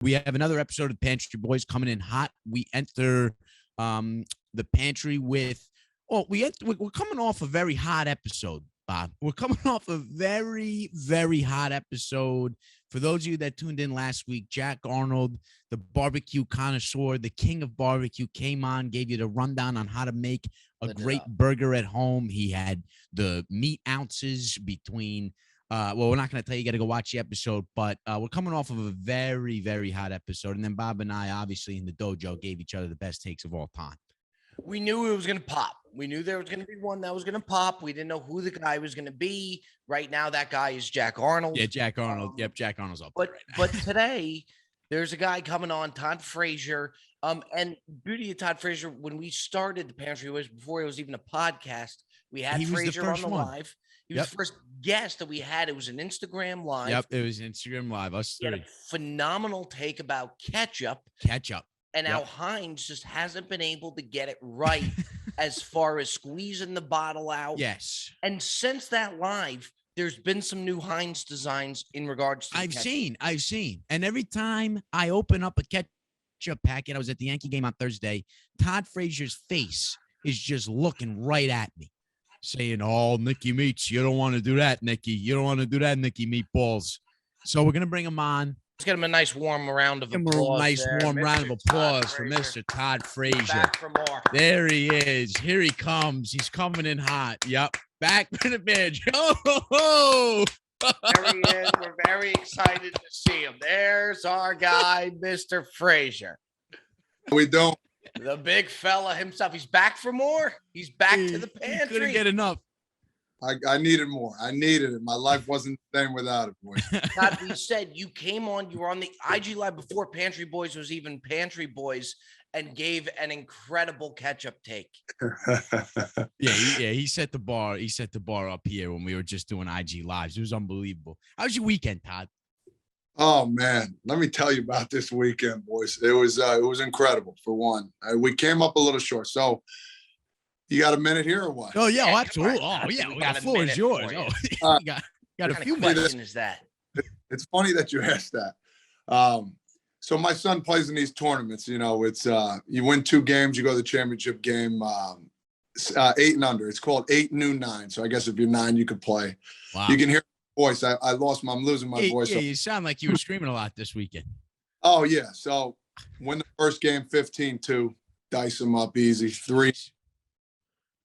We have another episode of Pantry Boys coming in hot. We enter the pantry with, we're coming off a very hot episode, Bob. We're coming off a very, very hot episode. For those of you that tuned in last week, Jack Arnold, the barbecue connoisseur, the king of barbecue, came on, gave you the rundown on how to make a great burger at home. He had the meat ounces between we're not going to tell you got to go watch the episode, but we're coming off of a very, very hot episode. And then Bob and I, obviously, in the dojo, gave each other the best takes of all time. We knew it was going to pop. We knew there was going to be one that was going to pop. We didn't know who the guy was going to be. Right now, that guy is Jack Arnold. Yeah, Jack Arnold. Jack Arnold's up. But today, there's a guy coming on, Todd Frazier. And beauty of Todd Frazier, when we started the Pantry was before it was even a podcast, we had Frazier on the live. He was the first guest that we had. It was an Instagram live. Yep, it was Instagram live. Us three. He had a phenomenal take about ketchup. And how Heinz just hasn't been able to get it right as far as squeezing the bottle out. Yes. And since that live, there's been some new Heinz designs in regards to I've seen. And every time I open up a ketchup packet, I was at the Yankee game on Thursday, Todd Frazier's face is just looking right at me, saying, "Oh, Nicky Meats, you don't want to do that, Nicky. You don't want to do that, Nicky Meatballs." So we're going to bring him on. Let's get him a nice warm round of applause. Round of applause for Mr. Todd Frazier. Back for more. There he is. Here he comes. He's coming in hot. Yep. Back for the bench. Oh, there he is. We're very excited to see him. There's our guy, Mr. Frazier. We don't. The big fella himself. He's back for more. He's back to the pantry. Couldn't get enough. I needed more. I needed it. My life wasn't the same without it, boys. Todd, we said you came on. You were on the IG Live before Pantry Boys was even Pantry Boys, and gave an incredible ketchup take. He set the bar. He set the bar up here when we were just doing IG Lives. It was unbelievable. How was your weekend, Todd? Oh man, let me tell you about this weekend, boys. It was incredible. For one, we came up a little short. So, you got a minute here or what? Oh yeah, absolutely. Oh yeah, the floor is yours. Oh, you got a few minutes. Is that? It's funny that you asked that. So my son plays in these tournaments. You know, it's you win 2 games, you go to the championship game. 8 and under. It's called 8, noon, 9. So I guess if you're 9, you could play. Wow. You can hear my voice. I'm losing my voice. Yeah, you sound like you were screaming a lot this weekend. Oh yeah. So win the first game 15-2, dice them up easy 3.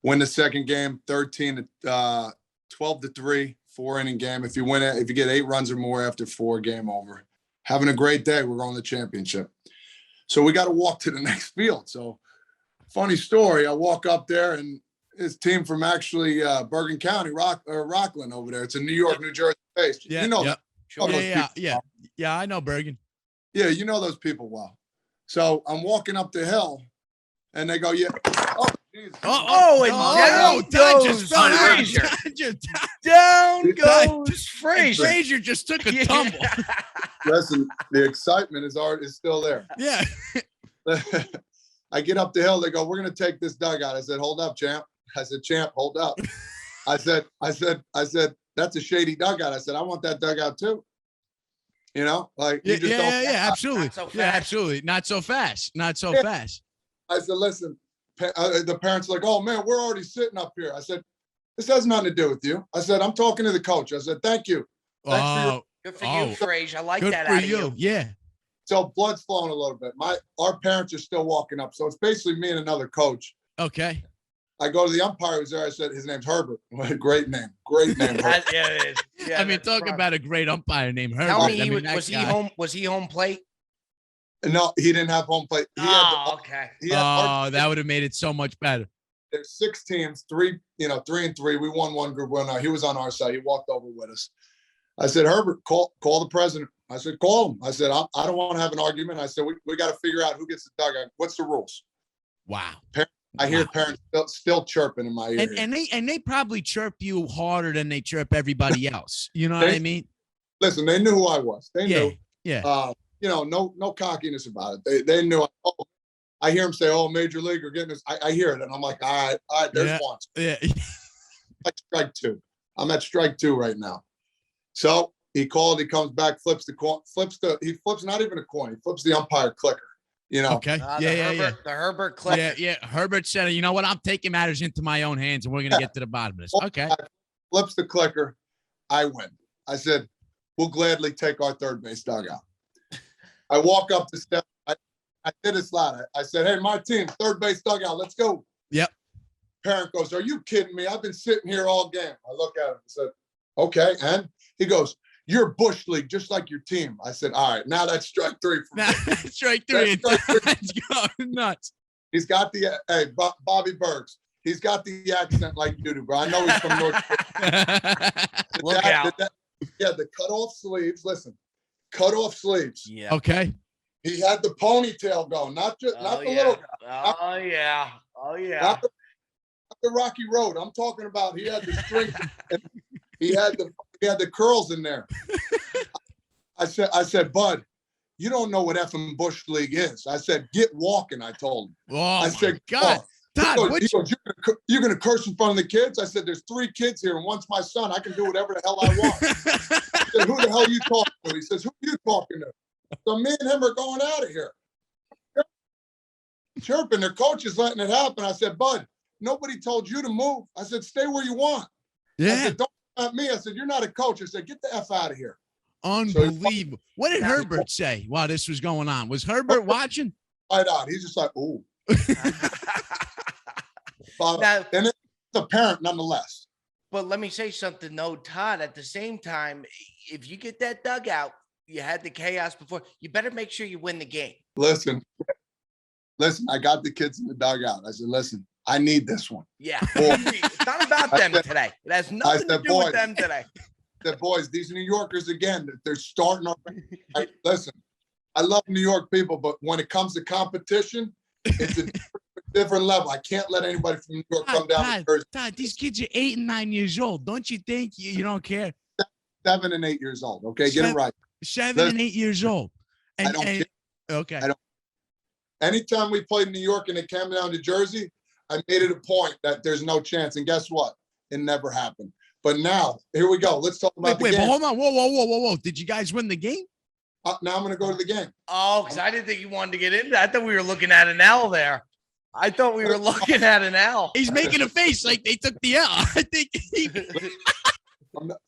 Win the second game 13 to 12-3, 4-inning game. If you win it, if you get 8 runs or more after 4, game over. Having a great day. We're going to the championship. So we got to walk to the next field. So funny story. I walk up there and his team from actually Bergen County, Rockland over there. It's a New York, New Jersey base. Yeah, you know that. Sure. Yeah, I know Bergen. Yeah, you know those people well. So I'm walking up the hill and they go, yeah. Oh, Jesus. Down goes Frazier. Frazier just took a tumble. Listen, the excitement is still there. Yeah. I get up the hill. They go, "We're going to take this dugout." I said, "Hold up, champ." I said, "Champ, hold up." I said, "That's a shady dugout." I said, "I want that dugout too." You know, like you just don't. Yeah, absolutely. Absolutely. Not so fast. Fast. I said, "Listen." The parents are like, "Oh man, we're already sitting up here." I said, "This has nothing to do with you." I said, "I'm talking to the coach." I said, "Thank you." Good for you, Frazier. I like that out of you. Yeah. So blood's flowing a little bit. Our parents are still walking up. So it's basically me and another coach. Okay. I go to the umpire who's there. I said, his name's Herbert. Great name. Herbert. Yeah, it is. Yeah, I mean, talk about a great umpire named Herbert. Tell me, was he home plate? No, he didn't have home plate. Okay. That would have made it so much better. There's 6 teams, 3 and 3. We won one group. Well, no, he was on our side. He walked over with us. I said, "Herbert, call the president." I said, "Call him." I said, I don't want to have an argument. I said, we got to figure out who gets the dugout. What's the rules? Wow. I hear parents still chirping in my ear. And they probably chirp you harder than they chirp everybody else. You know what I mean? Listen, they knew who I was. They knew. Yeah. No cockiness about it. They knew. I hear them say, "Oh, major league are getting this." I hear it, and I'm like, all right, there's one. Yeah. Like strike 2. I'm at strike 2 right now. So He called. He comes back, flips not even a coin. He flips the umpire clicker. You know. Okay. The Herbert clicker. Yeah. Herbert said, you know what? I'm taking matters into my own hands, and we're gonna get to the bottom of this. Okay. Flips the clicker. I win. I said, we'll gladly take our third base dugout. I walk up the steps. I did it loud. I said, hey, my team, third base dugout, let's go. Yep. Parent goes, are you kidding me? I've been sitting here all game. I look at him and said, okay. And he goes, you're Bush League, just like your team. I said, all right, now that's strike three for me. Strike three. Let's go nuts. He's got Bobby Bergs. He's got the accent like you do, bro. I know he's from North Carolina. Look out. The cut-off sleeves. Listen, cut-off sleeves. Yeah. Okay. He had the ponytail going, not the little. Oh yeah. Not the Rocky Road. I'm talking about. He had the string. And he had the curls in there. I said, Bud, you don't know what effing Bush League is. I said, get walking. I told him. Oh I said, God. Todd, he goes, you're gonna curse in front of the kids? I said, there's 3 kids here, and one's my son. I can do whatever the hell I want. I said, who the hell are you talking to? He says, who are you talking to? So me and him are going out of here. Chirping, their coach is letting it happen. I said, Bud, nobody told you to move. I said, stay where you want. Yeah. I said, don't come at me. I said, you're not a coach. I said, get the F out of here. Unbelievable. What did Herbert say while this was going on? Was Herbert watching? Right out. He's just like, ooh. Now, and it's a parent nonetheless. But let me say something, though, Todd. At the same time, if you get that dugout, you had the chaos before, you better make sure you win the game. Listen, I got the kids in the dugout. I said, listen, I need this one. Yeah. It's not about them today. It has nothing to do with them today. I said, boys, these New Yorkers, again, they're starting up. Listen, I love New York people, but when it comes to competition, it's a different level. I can't let anybody from New York come down. Todd, these kids are 8 and 9 years old. Don't you think you don't care? 7 and 8 years old. Okay, get it right. 7 and 8 years old. I don't care. Okay. Anytime we played in New York and it came down to Jersey, I made it a point that there's no chance. And guess what? It never happened. But now, here we go. Let's talk about the game. But hold on. Whoa. Did you guys win the game? Now I'm going to go to the game. Oh, because I didn't think you wanted to get into that. I thought we were looking at an L there. I thought we were looking at an L. He's making a face like they took the L. I think.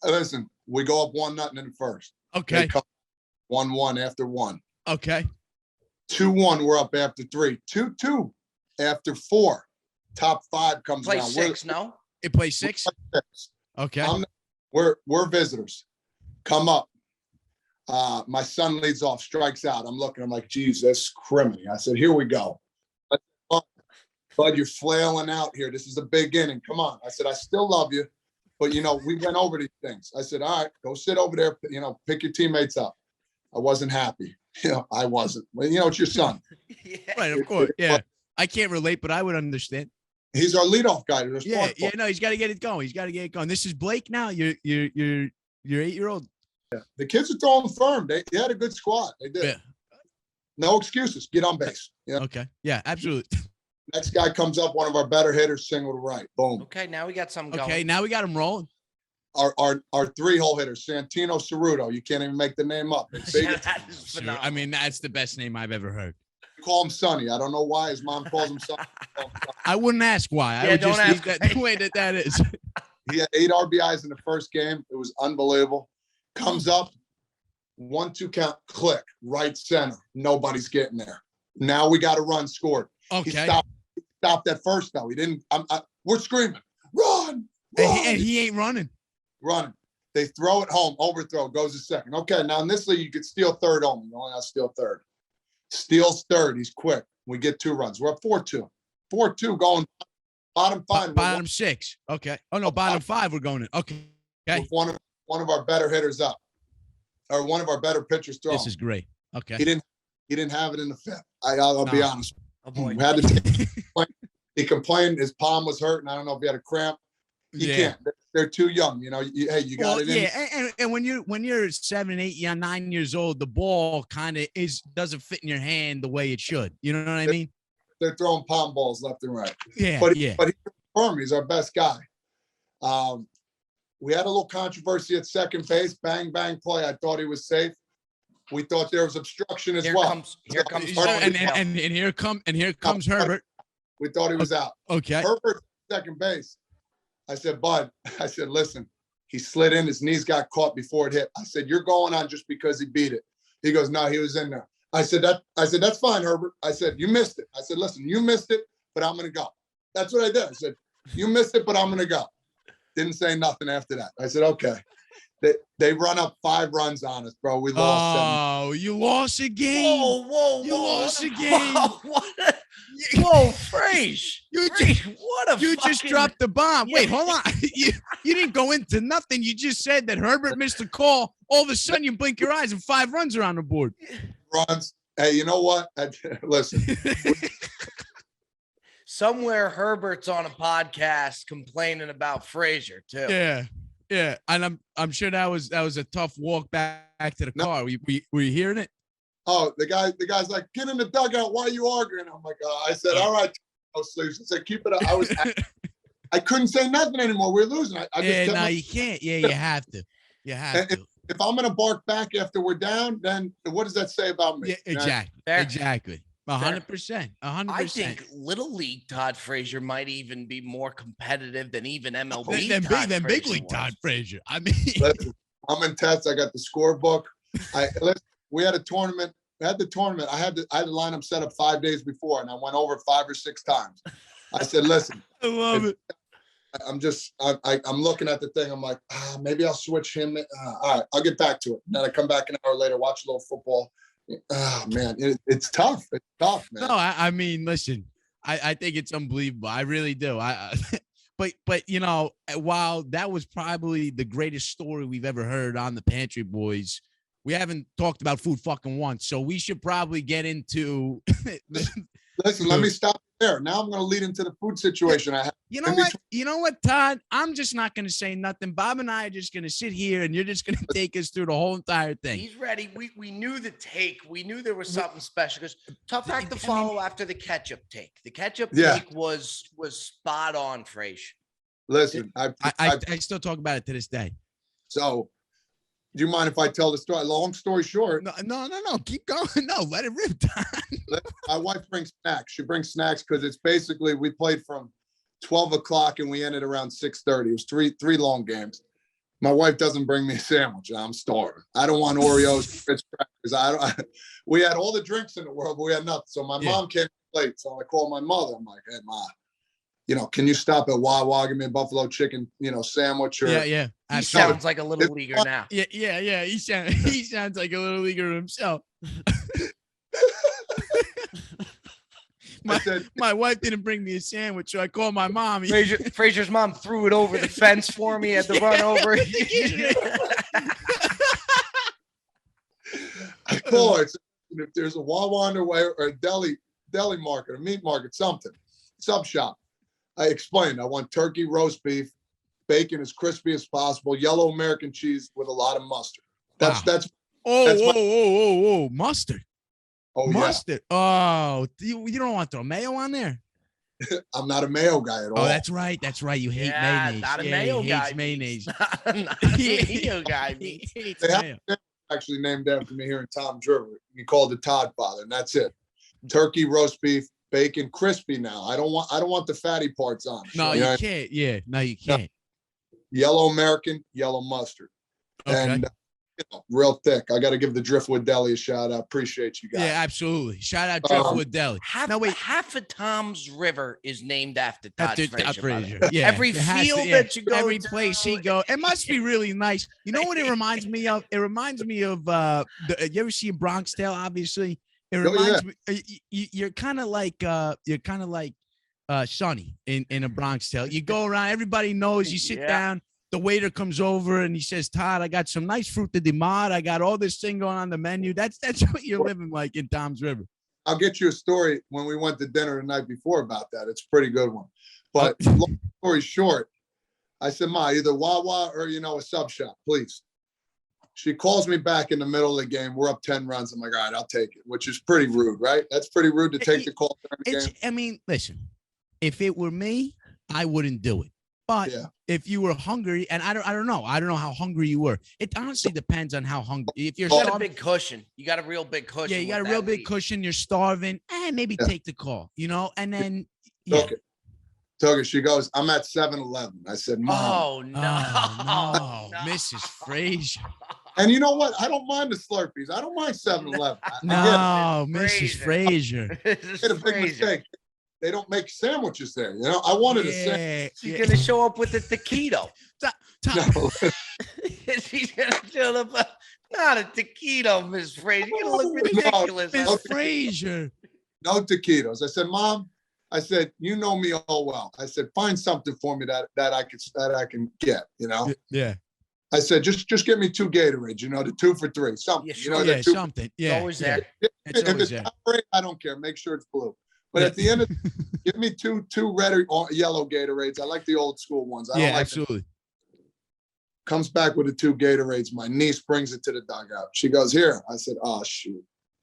Listen, we go up 1-0 in the first. Okay. 1-1 after 1. Okay. 2-1, we're up after 3. 2-2 after 4. Top 5 comes Play around. 6, no? It plays 6? Okay. We're visitors. Come up. My son leads off, strikes out. I'm looking. I'm like, geez, that's criminy. I said, here we go. Bud, you're flailing out here. This is a big inning. Come on. I said, I still love you. But, we went over these things. I said, all right, go sit over there. Pick your teammates up. I wasn't happy. I wasn't. Well, it's your son. Yeah. Right, of course. Yeah. I can't relate, but I would understand. He's our leadoff guy. Yeah, no, he's got to get it going. This is Blake now. Your 8-year-old. Yeah. The kids are throwing firm. They had a good squad. They did. Yeah. No excuses. Get on base. Okay. Yeah, absolutely. Next guy comes up, one of our better hitters, single to right. Boom. Okay, now we got something going. Okay, now we got him rolling. Our 3-hole hitter, Santino Ceruto. You can't even make the name up. It's big. I mean, that's the best name I've ever heard. We call him Sonny. I don't know why his mom calls him Sonny. I wouldn't ask why. I would just leave that the way that is. He had 8 RBIs in the first game. It was unbelievable. Comes up, 1-2 count, click, right center. Nobody's getting there. Now we got a run scored. Okay. He stopped at first, though. He didn't. We're screaming, run! And he ain't running. Running. They throw it home, overthrow, goes to second. Okay, now in this league, you could steal third only. You only have to steal third. Steals third. He's quick. We get 2 runs. We're up 4-2. 4-2 going bottom 5. Bottom 6. Okay. Oh, no, bottom 5 we're going in. Okay. With one of our better hitters up. Or one of our better pitchers throwing. This is great. Okay. He didn't have it in the 5th. I'll be honest. Oh, boy. We had to he complained his palm was hurting. I don't know if he had a cramp. You can't. They're too young. You got it in. Yeah, and when you're 7, 8, 9 years old, the ball kind of doesn't fit in your hand the way it should. You know what I mean? They're throwing palm balls left and right. Yeah, but he's firm. He's our best guy. we had a little controversy at second base. Bang, bang play. I thought he was safe. We thought there was obstruction as well. Here comes and here comes Herbert. We thought he was out. Okay. Herbert, second base. I said, Bud, I said, listen, he slid in, his knees got caught before it hit. I said, you're going on just because he beat it. He goes, no, he was in there. I said, that's fine, Herbert. I said, you missed it. I said, listen, you missed it, but I'm going to go. That's what I did. I said, you missed it, but I'm going to go. Didn't say nothing after that. I said, okay. They run up 5 runs on us, bro. We lost 7. Oh, you lost a game. Whoa. You lost a game. Whoa, Frage. You just dropped the bomb. Wait, hold on. You didn't go into nothing. You just said that Herbert missed a call. All of a sudden, you blink your eyes and 5 runs are on the board. Runs. Hey, you know what? Listen. Somewhere Herbert's on a podcast complaining about Frazier too. Yeah, and I'm sure that was a tough walk back to the car. Were you hearing it? Oh, the guy's like, get in the dugout. Why are you arguing? I'm like, I said, all right, no sleeves. I said, keep it up. I couldn't say nothing anymore. We're losing. You can't. Yeah, you have to. You have to. If I'm gonna bark back after we're down, then what does that say about me? Yeah, exactly. 100%. I think Little League Todd Frazier might even be more competitive than even MLB. Than big league Todd Frazier. I mean, listen, I'm in tests. I got the scorebook. We had a tournament. I had to line them set up 5 days before, and I went over 5 or 6 times. I said, listen, I love it. I'm looking at the thing. I'm like, maybe I'll switch him. All right, I'll get back to it. And then I come back an hour later, watch a little football. Oh man, it's tough. It's tough, man. No, I mean, listen, I think it's unbelievable. I really do. But you know, while that was probably the greatest story we've ever heard on the Pantry Boys, we haven't talked about food fucking once. So we should probably get into. Listen, let me stop there. Now I'm going to lead into the food situation I have. You know what, Todd? I'm just not going to say nothing. Bob and I are just going to sit here, and you're just going to take us through the whole entire thing. He's ready. We knew the take. We knew there was something special because tough act to follow after the ketchup take. The ketchup take was spot on, Frazier. Listen, I still talk about it to this day. So, do you mind if I tell the story? Long story short. No. Keep going. No, let it rip, Todd. My wife brings snacks. She brings snacks because it's basically we played from 12 o'clock and we ended around 6:30. It was three long games. My wife doesn't bring me a sandwich. I'm starving. I don't want Oreos, Ritz crackers. We had all the drinks in the world, but we had nothing. So my mom came late. So I called my mother. I'm like, hey, Ma, can you stop at Wawa, give me a buffalo chicken, sandwich? Or, yeah. He sounds like a little leaguer now. Yeah. He sounds like a little leaguer himself. My wife didn't bring me a sandwich, so I called my mom. Frazier's mom threw it over the fence for me at the run over. I call her. If there's a Wawa underway or a deli market, a meat market, something, sub shop. I explained. I want turkey, roast beef, bacon as crispy as possible, yellow American cheese with a lot of mustard. That's mustard. Oh, mustard. Yeah. Oh, you don't want to throw mayo on there? I'm not a mayo guy at all. Oh, that's right. You hate mayonnaise. Not a mayo he guy. Hates mayonnaise. Not a mayo guy. He hates mayo. Actually named after me here in Tom's River. We called it Todd Father, and that's it. Turkey, roast beef, bacon, crispy. Now I don't want the fatty parts on. No, you can't. Yeah, no, you can't. Yellow American, yellow mustard, and real thick. I got to give the Driftwood Deli a shout out. Appreciate you guys. Yeah, absolutely. Shout out Driftwood Deli. Half of Tom's River is named after Todd Frazier. Yeah, every field that you go, every place he go, it must be really nice. You know what it reminds me of? It reminds me of. You ever see Bronx Tale? Obviously, it reminds me. You're kind of like Sonny in a Bronx Tale. You go around, everybody knows. You sit down. The waiter comes over and he says, Todd, I got some nice fruta de mar. I got all this thing going on the menu. That's what you're living like in Tom's River. I'll get you a story when we went to dinner the night before about that. It's a pretty good one. But long story short, I said, Ma, either Wawa or, a sub shop, please. She calls me back in the middle of the game. We're up 10 runs. I'm like, all right, I'll take it, which is pretty rude, right? That's pretty rude to take the call during the game. I mean, listen, if it were me, I wouldn't do it. But if you were hungry, and I don't know how hungry you were. It honestly depends on how hungry. If you're got a big cushion, you got a real big cushion. Yeah, you got a real big cushion. You're starving, and maybe take the call, and then Took it. She goes, I'm at 7-Eleven. I said, Mom. Oh, no. Mrs. Frazier. And you know what? I don't mind the Slurpees. I don't mind 7-Eleven. No, Mrs. Frazier. It's a big mistake. They don't make sandwiches there. I wanted a sandwich. She's going to show up with a taquito. No. She's going to show up. Not a taquito, Miss Frazier. You're going to look ridiculous. Miss Frazier. No taquitos. I said, Mom, I said, you know me all well. I said, find something for me that I can get, Yeah. I said, just get me 2 Gatorades, the 2 for $3, something. Something. Yeah. It's always there. It's always there. Red, I don't care. Make sure it's blue. But at the end of give me two red or yellow Gatorades. I like the old school ones. I don't like absolutely. Comes back with the 2 Gatorades. My niece brings it to the dugout. She goes, here. I said, oh, shoot.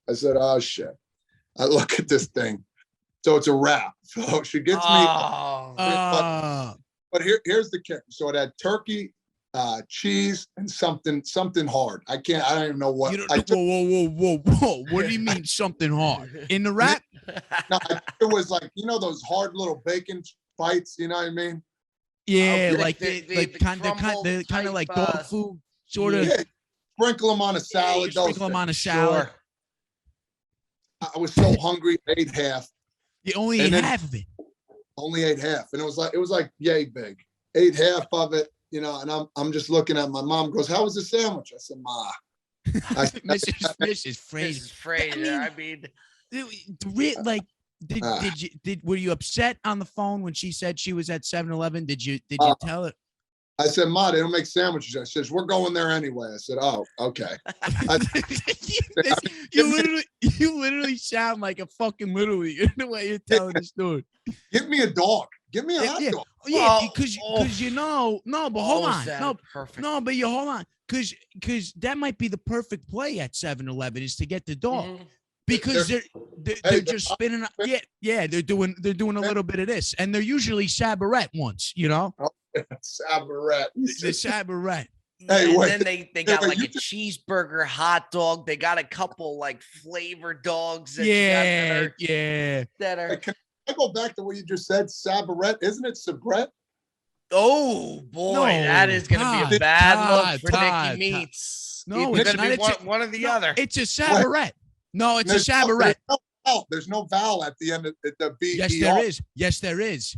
I said, oh, shit. I look at this thing. So it's a wrap. So she gets me. But here's the kicker. So it had turkey, cheese, and something hard. I don't even know what. Whoa. What do you mean something hard? In the wrap? No, it was like, those hard little bacon bites, you know what I mean? Yeah, like the kind of like dog food, sort of. Yeah, sprinkle them on a salad. Sprinkle them on a salad. I was so hungry, I ate half. You only ate half of it. Only ate half, and it was like yay big. Ate half of it, and I'm just looking at my mom. Goes, how was the sandwich? I said, Ma. Mrs. Frazier. Mrs. Frazier. I mean, were you upset on the phone when she said she was at 7-Eleven? Did you tell her? I said, Ma, they don't make sandwiches. I says, we're going there anyway. I said, oh, okay. You literally sound like a fucking Little League in the way you're telling the story. Give me a dog. Give me a hot dog. Yeah, because no, but hold on. No, but you hold on. Because that might be the perfect play at 7-Eleven is to get the dog. Mm-hmm. Because they're just spinning. Yeah, they're doing a little bit of this, and they're usually Sabarette ones, Sabarette. The Sabarette. Hey, and then they got like a cheeseburger hot dog. They got a couple like flavor dogs. That That are. Hey, can I go back to what you just said? Sabarette, isn't it Sabrette? Oh boy, that is going to be a bad look for Nikki Meats. No, it's going to be one or the other. It's a Sabarette. No, it's a Sabarette. There's no vowel at the end of the B. Yes, there is. Yes, there is.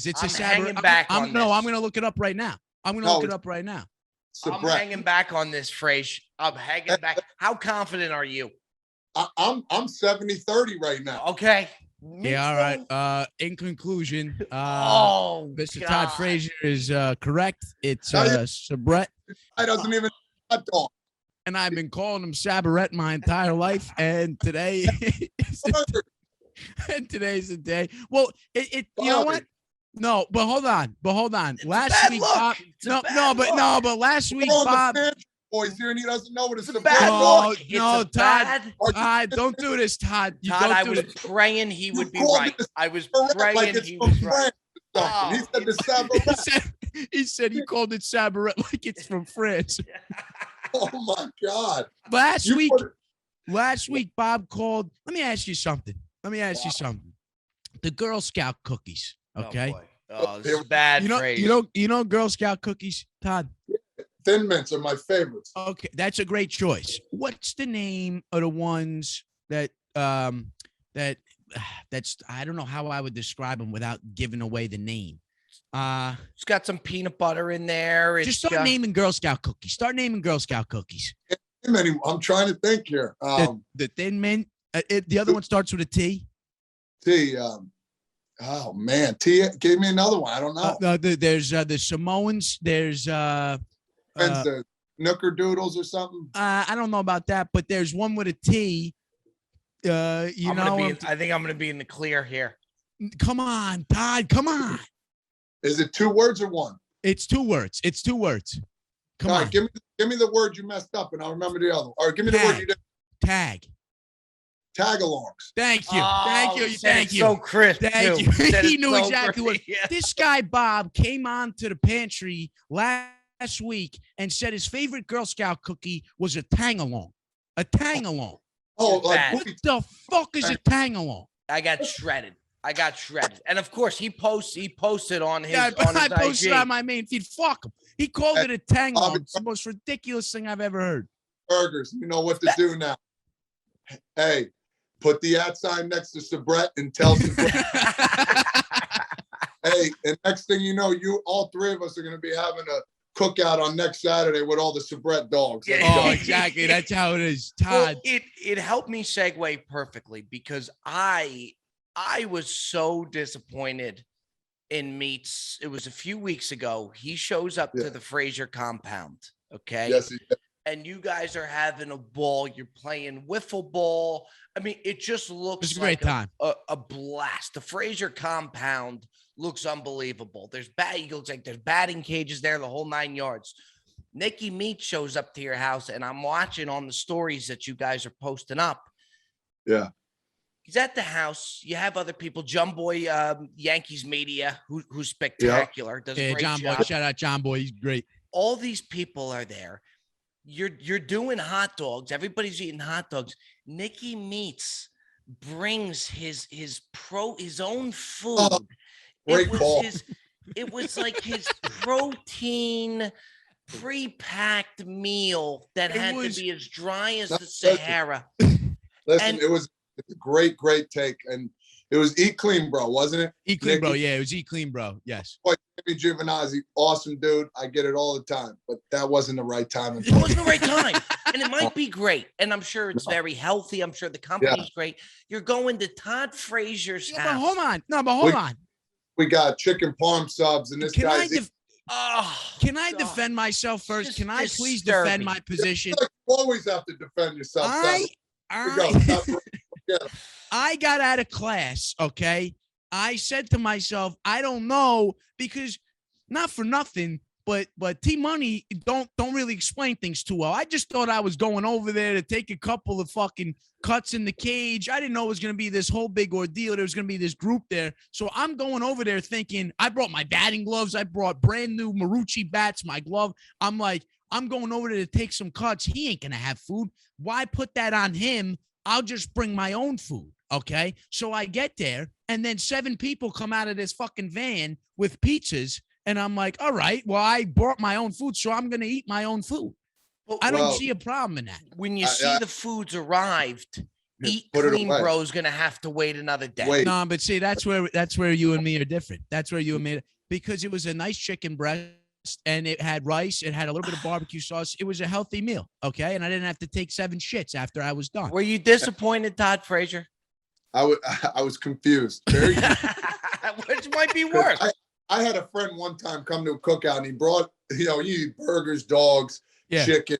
It's a Sabarette. I'm going to look it up right now. I'm hanging back on this phrase. I'm hanging back. How confident are you? I'm 70-30 right now. Okay. Yeah, all right. In conclusion, Mr. God. Todd Frazier is correct. It's Sabrette. I doesn't even hot dog. And I've been calling him Sabarette my entire life, and today today's the day. Well, you know what? No, but hold on. Last week, Bob. But last week, Bob. Boys here, and he doesn't know what it's about. No, Todd. Don't do this, Todd. I was praying he would be right. I was praying he was right. He said the Sabarette. He said he called it Sabarette like it's from France. Oh my God! Last week, Bob called. Let me ask you something. The Girl Scout cookies. Okay. Oh, this is bad. You know Girl Scout cookies, Todd. Thin Mints are my favorites. Okay, that's a great choice. What's the name of the ones that that's I don't know how I would describe them without giving away the name. It's got some peanut butter in there. Just start naming Girl Scout cookies. I'm trying to think here. The Thin Mint. The other one starts with a T. T. Oh man, T. Gave me another one. I don't know. There's the Samoans. There's the Snickerdoodles or something. I don't know about that, but there's one with a T. I think I'm gonna be in the clear here. Come on, Todd. Come on. Is it 2 words or 1? It's 2 words. Come on. Give me the word you messed up, and I'll remember the other one. Or give me the word you did. Tag. tag-alongs. Thank you. Thank you. Thank you. So crisp. Thank you. He knew so exactly what. Yeah. This guy, Bob, came on to the pantry last week and said his favorite Girl Scout cookie was a tang-along. A tang-along. Oh, what the fuck is a tang-along? I got shredded. And of course, he posted on his. Yeah, on his I posted IG. on my main feed. Fuck him. He called it a tang-along. It's the most ridiculous thing I've ever heard. Burgers. You know what to do now. Hey, put the @ sign next to Sabret and tell Sabret. Hey, and next thing you know, all three of us are going to be having a cookout on next Saturday with all the Sabret dogs. Oh, exactly. That's how it is, Todd. Well, it helped me segue perfectly because I was so disappointed in Meats. It was a few weeks ago. He shows up to the Frazier compound. Okay. Yes, he did. And you guys are having a ball. You're playing wiffle ball. I mean, it just looks like a blast. The Frazier compound looks unbelievable. It looks like there's batting cages there, the whole 9 yards. Nicky Meat shows up to your house, and I'm watching on the stories that you guys are posting up. Yeah. He's at the house. You have other people. John Boy, Yankees media, who's spectacular. Does a great John job. Boy. Shout out John Boy. He's great. All these people are there. You're doing hot dogs. Everybody's eating hot dogs. Nicky Meats brings his own food. Oh, great call. It was like his protein pre-packed meal that had to be as dry as the Sahara. Listen, it's a great take. And it was Eat Clean Bro, wasn't it? Eat Clean Bro. Yeah, it was Eat Clean Bro. Yes. Boy, Jimmy Giovinazzi, awesome dude. I get it all the time, but that wasn't the right time. It wasn't the right time. And it might be great. And I'm sure it's very healthy. I'm sure the company's great. You're going to Todd Frazier's house. But hold on. No, but hold on. We got chicken parm subs, and this guy's. Can I defend myself first? Can I please defend my position? You always have to defend yourself. I got out of class, okay? I said to myself, I don't know, because not for nothing, but T-Money don't really explain things too well. I just thought I was going over there to take a couple of fucking cuts in the cage. I didn't know it was going to be this whole big ordeal. There was going to be this group there. So I'm going over there thinking, I brought my batting gloves. I brought brand new Marucci bats, my glove. I'm like, I'm going over there to take some cuts. He ain't going to have food. Why put that on him? I'll just bring my own food. Okay. So I get there, and then 7 people come out of this fucking van with pizzas. And I'm like, all right, well, I brought my own food, so I'm going to eat my own food. I don't see a problem in that. When you see the food's arrived, Eat Clean Bro is going to have to wait another day. No, but see, that's where you and me are different. That's where you and me, because it was a nice chicken breast, and it had rice. It had a little bit of barbecue sauce. It was a healthy meal, okay? And I didn't have to take 7 shits after I was done. Were you disappointed, Todd Frazier? I was confused. Very Which might be worse. I had a friend one time come to a cookout, and he brought, you eat burgers, dogs, chicken,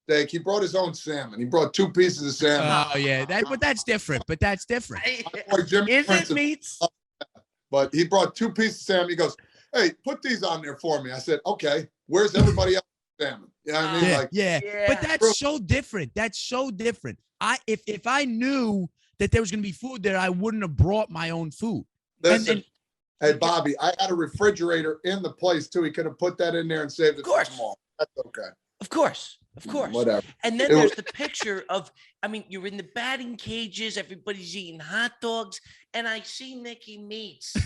steak. He brought his own salmon. He brought 2 pieces of salmon. Oh, yeah. But that's different. Is it Meats? But he brought 2 pieces of salmon. He goes, hey, put these on there for me. I said, okay, where's everybody else's salmon? You know what I mean? Yeah. But that's so different. That's so different. If I knew that there was going to be food there, I wouldn't have brought my own food. Listen, hey, Bobby, I had a refrigerator in the place, too. He could have put that in there and saved it for tomorrow. That's okay. Of course. Whatever. And then there's the picture of, you're in the batting cages. Everybody's eating hot dogs. And I see Nicky Meats.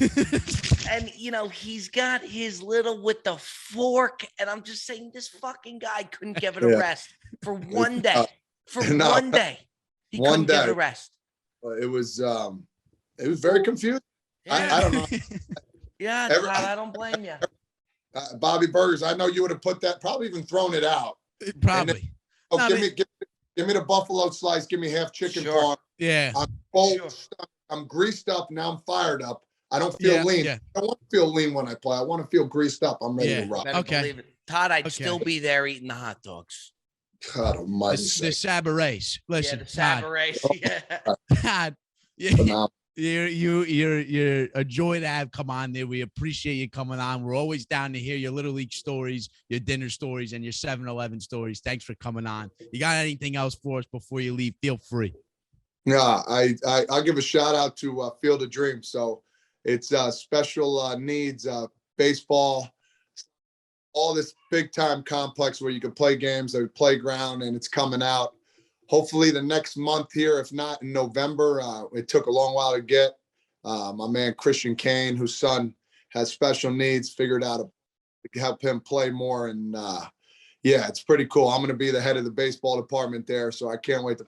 And, he's got his little with the fork. And I'm just saying, this fucking guy couldn't give it a rest for one day. One day. He couldn't give it a rest. It was very confusing. Yeah. I don't know. Yeah, Todd, I don't blame you. Bobby Burgers, I know you would have put that, probably even thrown it out. Probably. Then, give me the buffalo slice. Give me half chicken parm. Yeah. I'm full. I'm greased up. Now I'm fired up. I don't feel lean. Yeah. I don't want to feel lean when I play. I want to feel greased up. I'm ready to rock. Okay. Todd, I'd still be there eating the hot dogs. God almighty. The Sabarets. Listen, the Sabarets. Todd, you're a joy to have come on there. We appreciate you coming on. We're always down to hear your Little League stories, your dinner stories, and your 7-Eleven stories. Thanks for coming on. You got anything else for us before you leave? Feel free. Yeah, I give a shout out to Field of Dreams. So it's special needs baseball, all this big time complex where you can play games, a playground, and it's coming out. Hopefully the next month here, if not in November. It took a long while to get. My man Christian Kane, whose son has special needs, figured out to help him play more. And yeah, it's pretty cool. I'm going to be the head of the baseball department there, so I can't wait to.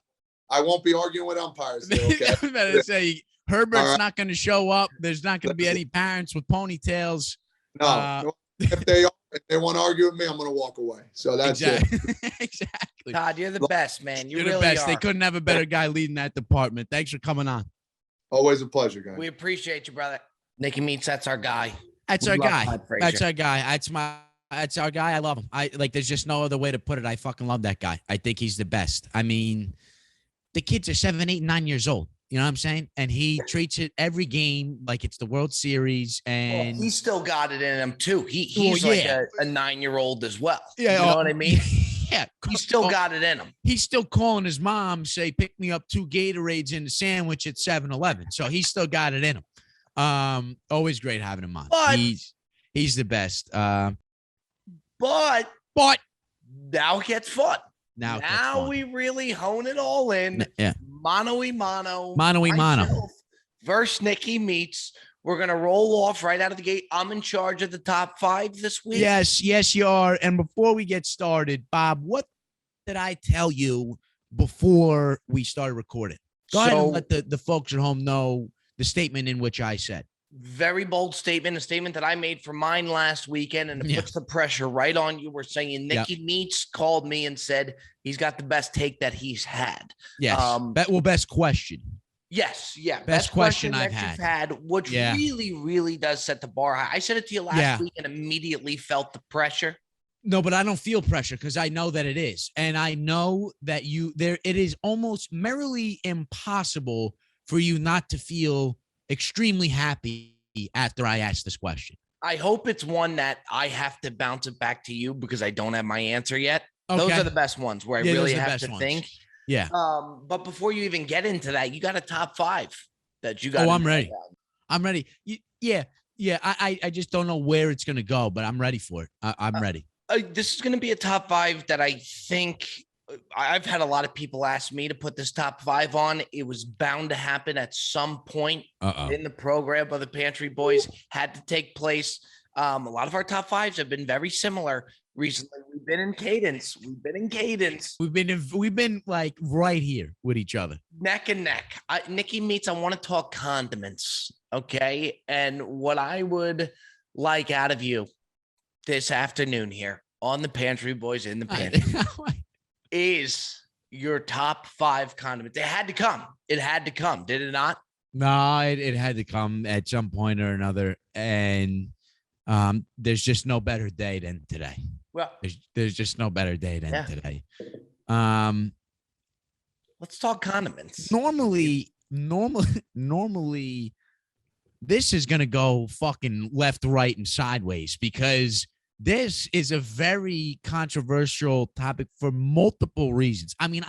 I won't be arguing with umpires. There, okay? I was about to say Herbert's not going to show up. There's not going to be any parents with ponytails. No, if they want to argue with me, I'm going to walk away. So that's it. Exactly. Todd, you're the best, man. You're really the best. are. They couldn't have a better guy leading that department. Thanks for coming on. Always a pleasure, guys. We appreciate you, brother. Nicky Meats, that's our guy. That's our guy. That's our guy. That's our guy. I love him. There's just no other way to put it. I fucking love that guy. I think he's the best. I mean, the kids are 7, 8, 9 years old. You know what I'm saying? And he treats it every game like it's the World Series. And he's still got it in him too. He's like a 9-year-old as well. Yeah, you know what I mean? Yeah, he's still got it in him. He's still calling his mom, say, pick me up 2 Gatorades and a sandwich at 7-Eleven. So he's still got it in him. Always great having him on. But he's the best. But now it gets fun. Now we really hone it all in. Yeah. Mano-y-mano. Mano-y-mano. Versus Nicky Meats. We're going to roll off right out of the gate. I'm in charge of the top 5 this week. Yes, you are. And before we get started, Bob, what did I tell you before we started recording? Go ahead and let the folks at home know the statement in which I said. Very bold statement, a statement that I made for mine last weekend, and it puts the pressure right on you. We're saying Nicky Meats called me and said he's got the best take that he's had. Yes. Best question. Yes. Yeah. Best question I've had. Which really, really does set the bar high. I said it to you last week and immediately felt the pressure. No, but I don't feel pressure because I know that it is. And I know that it is almost merely impossible for you not to feel extremely happy after I ask this question. I hope it's one that I have to bounce it back to you because I don't have my answer yet. Okay. Those are the best ones where I really have to think. Yeah. But before you even get into that, you got a top 5 that you got. Oh, I'm ready. I'm ready. Yeah. I just don't know where it's going to go, but I'm ready for it. I'm ready. This is going to be a top 5 that I think I've had a lot of people ask me to put this top 5 on. It was bound to happen at some point in the program of the Pantry Boys. Had to take place. A lot of our top 5s have been very similar recently. We've been in cadence. We've been like right here with each other, neck and neck. Nicky Meats, I want to talk condiments, okay? And what I would like out of you this afternoon here on the Pantry Boys in the Pantry is your top 5 condiments. It had to come. Did it not? No, it had to come at some point or another. And there's just no better day than today. Well, there's just no better day than today. Let's talk condiments. Normally, this is gonna go fucking left, right, and sideways because this is a very controversial topic for multiple reasons. I mean,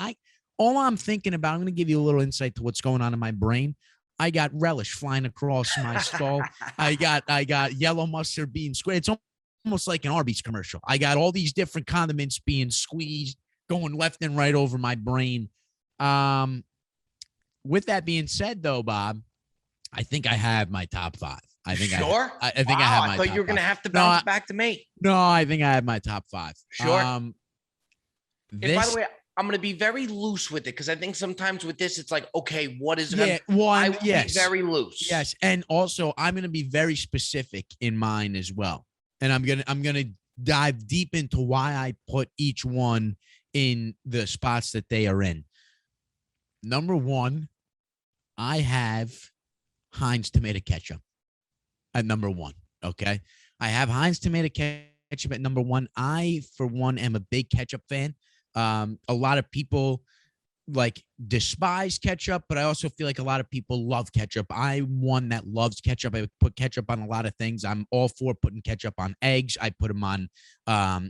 all I'm thinking about, I'm gonna give you a little insight to what's going on in my brain. I got relish flying across my skull. I got yellow mustard being squeezed. It's almost like an Arby's commercial. I got all these different condiments being squeezed, going left and right over my brain. With that being said, though, Bob, I think I have my top 5. I think sure. I think I have my. I thought you were going to have to bounce back to me. No, I think I have my top 5. Sure. And by the way, I'm going to be very loose with it because I think sometimes with this, it's like, okay, what is it? I will be very loose. Yes, and also I'm going to be very specific in mine as well, and I'm gonna dive deep into why I put each one in the spots that they are in. Number 1, I have Heinz tomato ketchup at number 1. Okay, I have Heinz tomato ketchup at number 1. I, for one, am a big ketchup fan. A lot of people like despise ketchup, but I also feel like a lot of people love ketchup. I'm one that loves ketchup. I put ketchup on a lot of things. I'm all for putting ketchup on eggs. I put them on,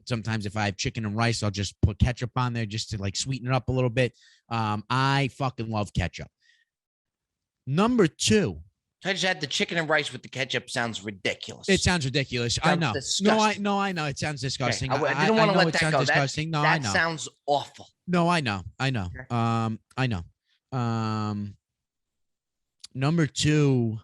sometimes if I have chicken and rice, I'll just put ketchup on there just to like sweeten it up a little bit. I fucking love ketchup. Number 2. I just had the chicken and rice with the ketchup. Sounds ridiculous. It sounds ridiculous. I know. Disgusting. No, I know. It sounds disgusting. Okay. I didn't want to let that go. Disgusting. No, I know. That sounds awful. No, I know. Okay. I know. Number 2.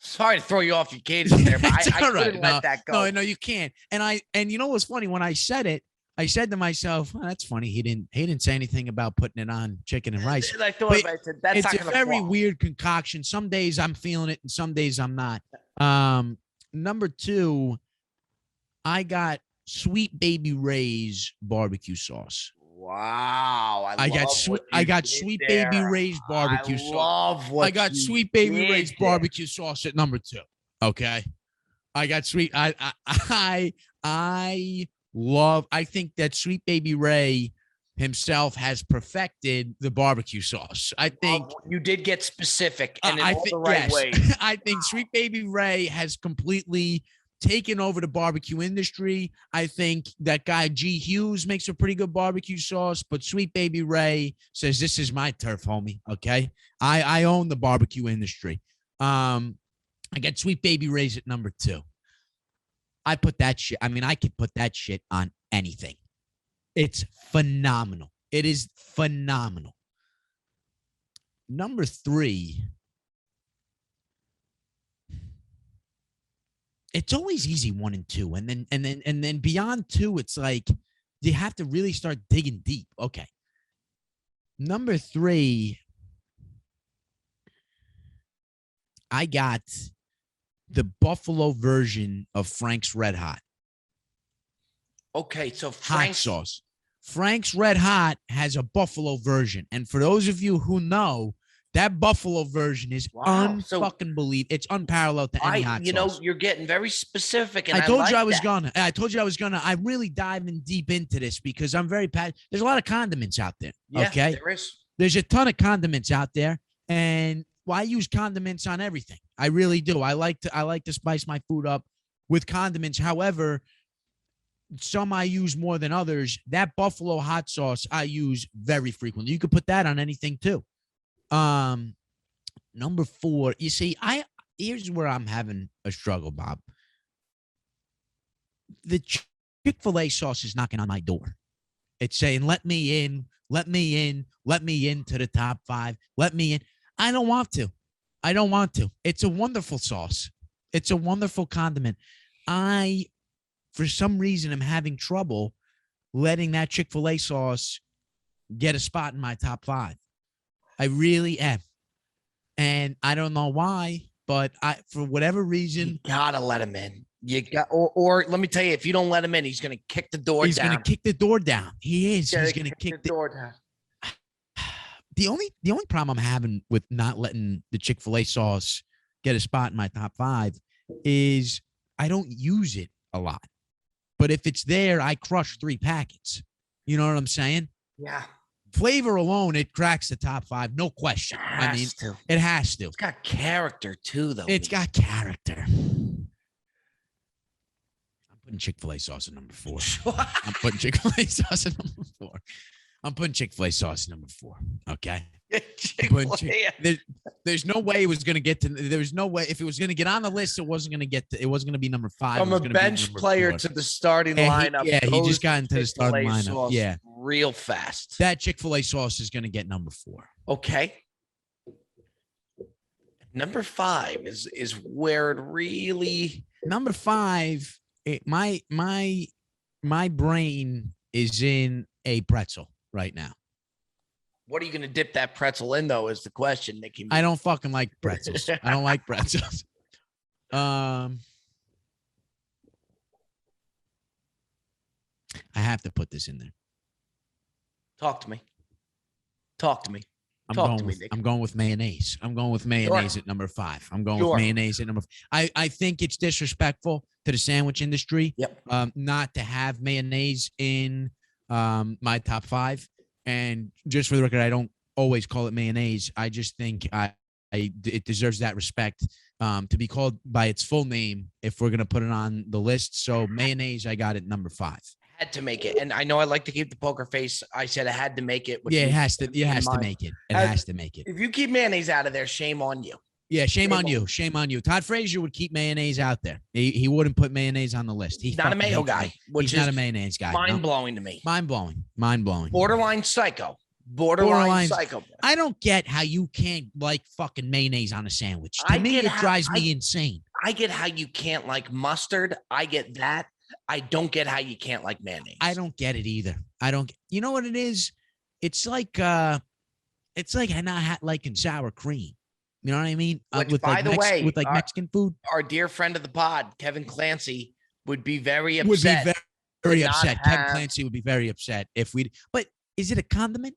Sorry to throw you off your cadence there, but I couldn't let that go. No, you can't. And you know what's funny? When I said it, I said to myself, well, "That's funny. He didn't say anything about putting it on chicken and rice." And I thought about it. I said, that's it's not a very weird concoction. Some days I'm feeling it, and some days I'm not. Number 2, I got Sweet Baby Ray's barbecue sauce. Wow. I got Sweet Baby Ray's barbecue sauce. I got Sweet Baby Ray's barbecue sauce at number 2. Okay. I got sweet. I think that Sweet Baby Ray himself has perfected the barbecue sauce. I think you did get specific and in all the right ways. I think Sweet Baby Ray has completely taken over the barbecue industry. I think that guy G. Hughes makes a pretty good barbecue sauce, but Sweet Baby Ray says, "This is my turf, homie." Okay, I own the barbecue industry. I got Sweet Baby Ray's at number 2. I put that shit. I mean, I could put that shit on anything. It's phenomenal. It is phenomenal. Number 3. It's always easy 1 and 2, and then beyond 2, it's like you have to really start digging deep. Okay. Number 3, I got the Buffalo version of Frank's Red Hot. Okay, so hot sauce. Frank's Red Hot has a Buffalo version, and for those of you who know, that Buffalo version is unfucking believable. It's unparalleled to any hot sauce. You know, you're getting very specific, and I told you I was gonna. I really diving deep into this because I'm very passionate. There's a lot of condiments out there. Yeah, okay, there is. There's a ton of condiments out there, and I use condiments on everything. I really do. I like to spice my food up with condiments. However, some I use more than others. That Buffalo hot sauce I use very frequently. You could put that on anything too. Number 4, you see, here's where I'm having a struggle, Bob. The Chick-fil-A sauce is knocking on my door. It's saying, let me in, let me in, let me into the top 5, let me in. I don't want to. It's a wonderful sauce. It's a wonderful condiment. For some reason, I'm having trouble letting that Chick-fil-A sauce get a spot in my top 5. I really am. And I don't know why, but for whatever reason, you gotta let him in. Or let me tell you, if you don't let him in, he's gonna kick the door down. He's gonna kick the door down. He is. He's gonna kick the door down. The only problem I'm having with not letting the Chick-fil-A sauce get a spot in my top 5 is I don't use it a lot. But if it's there, I crush 3 packets. You know what I'm saying? Yeah. Flavor alone, it cracks the top 5, no question. It has to. It's got character too, though. It's got character. I'm putting Chick-fil-A sauce at number 4. I'm putting Chick-fil-A sauce at number 4. I'm putting Chick-fil-A sauce at number 4. Okay. There's no way it was going to get to. There's no way if it was going to get on the list, it wasn't going to get to. It wasn't going to be number 5. From a bench player to the starting lineup. He just got into the starting lineup. Yeah, real fast. That Chick-fil-A sauce is going to get number 4. Okay. Number 5 is where it really. Number 5. My brain is in a pretzel right now. What are you going to dip that pretzel in, though, is the question, Nicky. I don't fucking like pretzels. I don't like pretzels. I have to put this in there. Talk to me. I'm going with mayonnaise. I'm going with mayonnaise at number 5. I'm going with mayonnaise at number 5. I think it's disrespectful to the sandwich industry not to have mayonnaise in my top 5. And just for the record, I don't always call it mayonnaise. I just think it deserves that respect to be called by its full name if we're going to put it on the list. So mayonnaise, I got it number 5. Had to make it, and I know I like to keep the poker face. I said I had to make it. Yeah, it has to. It has to make it. It has to make it. If you keep mayonnaise out of there, shame on you. Yeah, shame on you. Shame on you. Todd Frazier would keep mayonnaise out there. He wouldn't put mayonnaise on the list. He's not a mayo guy. He's not a mayonnaise guy. Mind blowing to me. Mind blowing. Mind blowing. Borderline psycho. Borderline psycho. I don't get how you can't like fucking mayonnaise on a sandwich. To me, it drives me insane. I get how you can't like mustard. I get that. I don't get how you can't like mayonnaise. I don't get it either. I don't. You know what it is? It's like not liking sour cream. You know what I mean? Which, by the way, with like Mexican food. Our dear friend of the pod, Kevin Clancy, would be very upset. Would be very upset. Kevin Clancy would be very upset if we. But is it a condiment?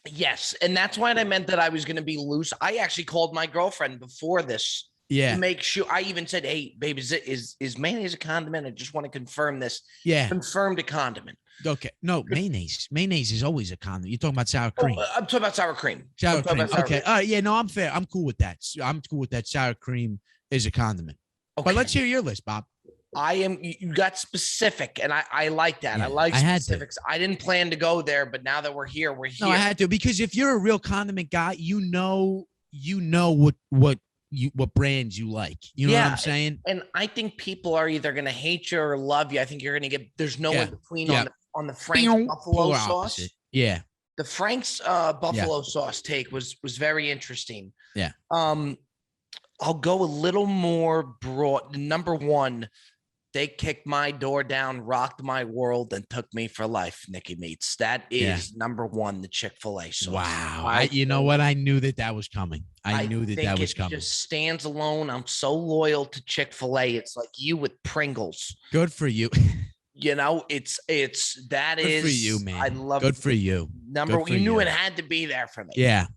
Yes, and that's why I meant that I was going to be loose. I actually called my girlfriend before this. Yeah. To make sure. I even said, "Hey, babe, is mayonnaise a condiment? I just want to confirm this." Yeah. Confirmed a condiment. Okay. No, mayonnaise. Mayonnaise is always a condiment. You're talking about sour cream. I'm talking about sour cream. Sour cream. Okay. Yeah, no, I'm fair. I'm cool with that. I'm cool with that. Sour cream is a condiment. Okay. But let's hear your list, Bob. You got specific, and I like that. Yeah, I like specifics. I didn't plan to go there, but now that we're here, we're here. No, I had to, because if you're a real condiment guy, you know what brands you like. You know what I'm saying? And I think people are either going to hate you or love you. I think you're going to get, there's no in between on the Frank's buffalo sauce. Yeah. The Frank's buffalo sauce take was very interesting. Yeah. I'll go a little more broad. Number one, they kicked my door down, rocked my world, and took me for life, Nicky Meats. That is number one, the Chick-fil-A sauce. Wow. You know what? I knew that was coming. I knew that was coming. It just stands alone. I'm so loyal to Chick-fil-A. It's like you with Pringles. Good for you. You know, good for you, man. I love good for you. You knew it had to be there for me. Yeah.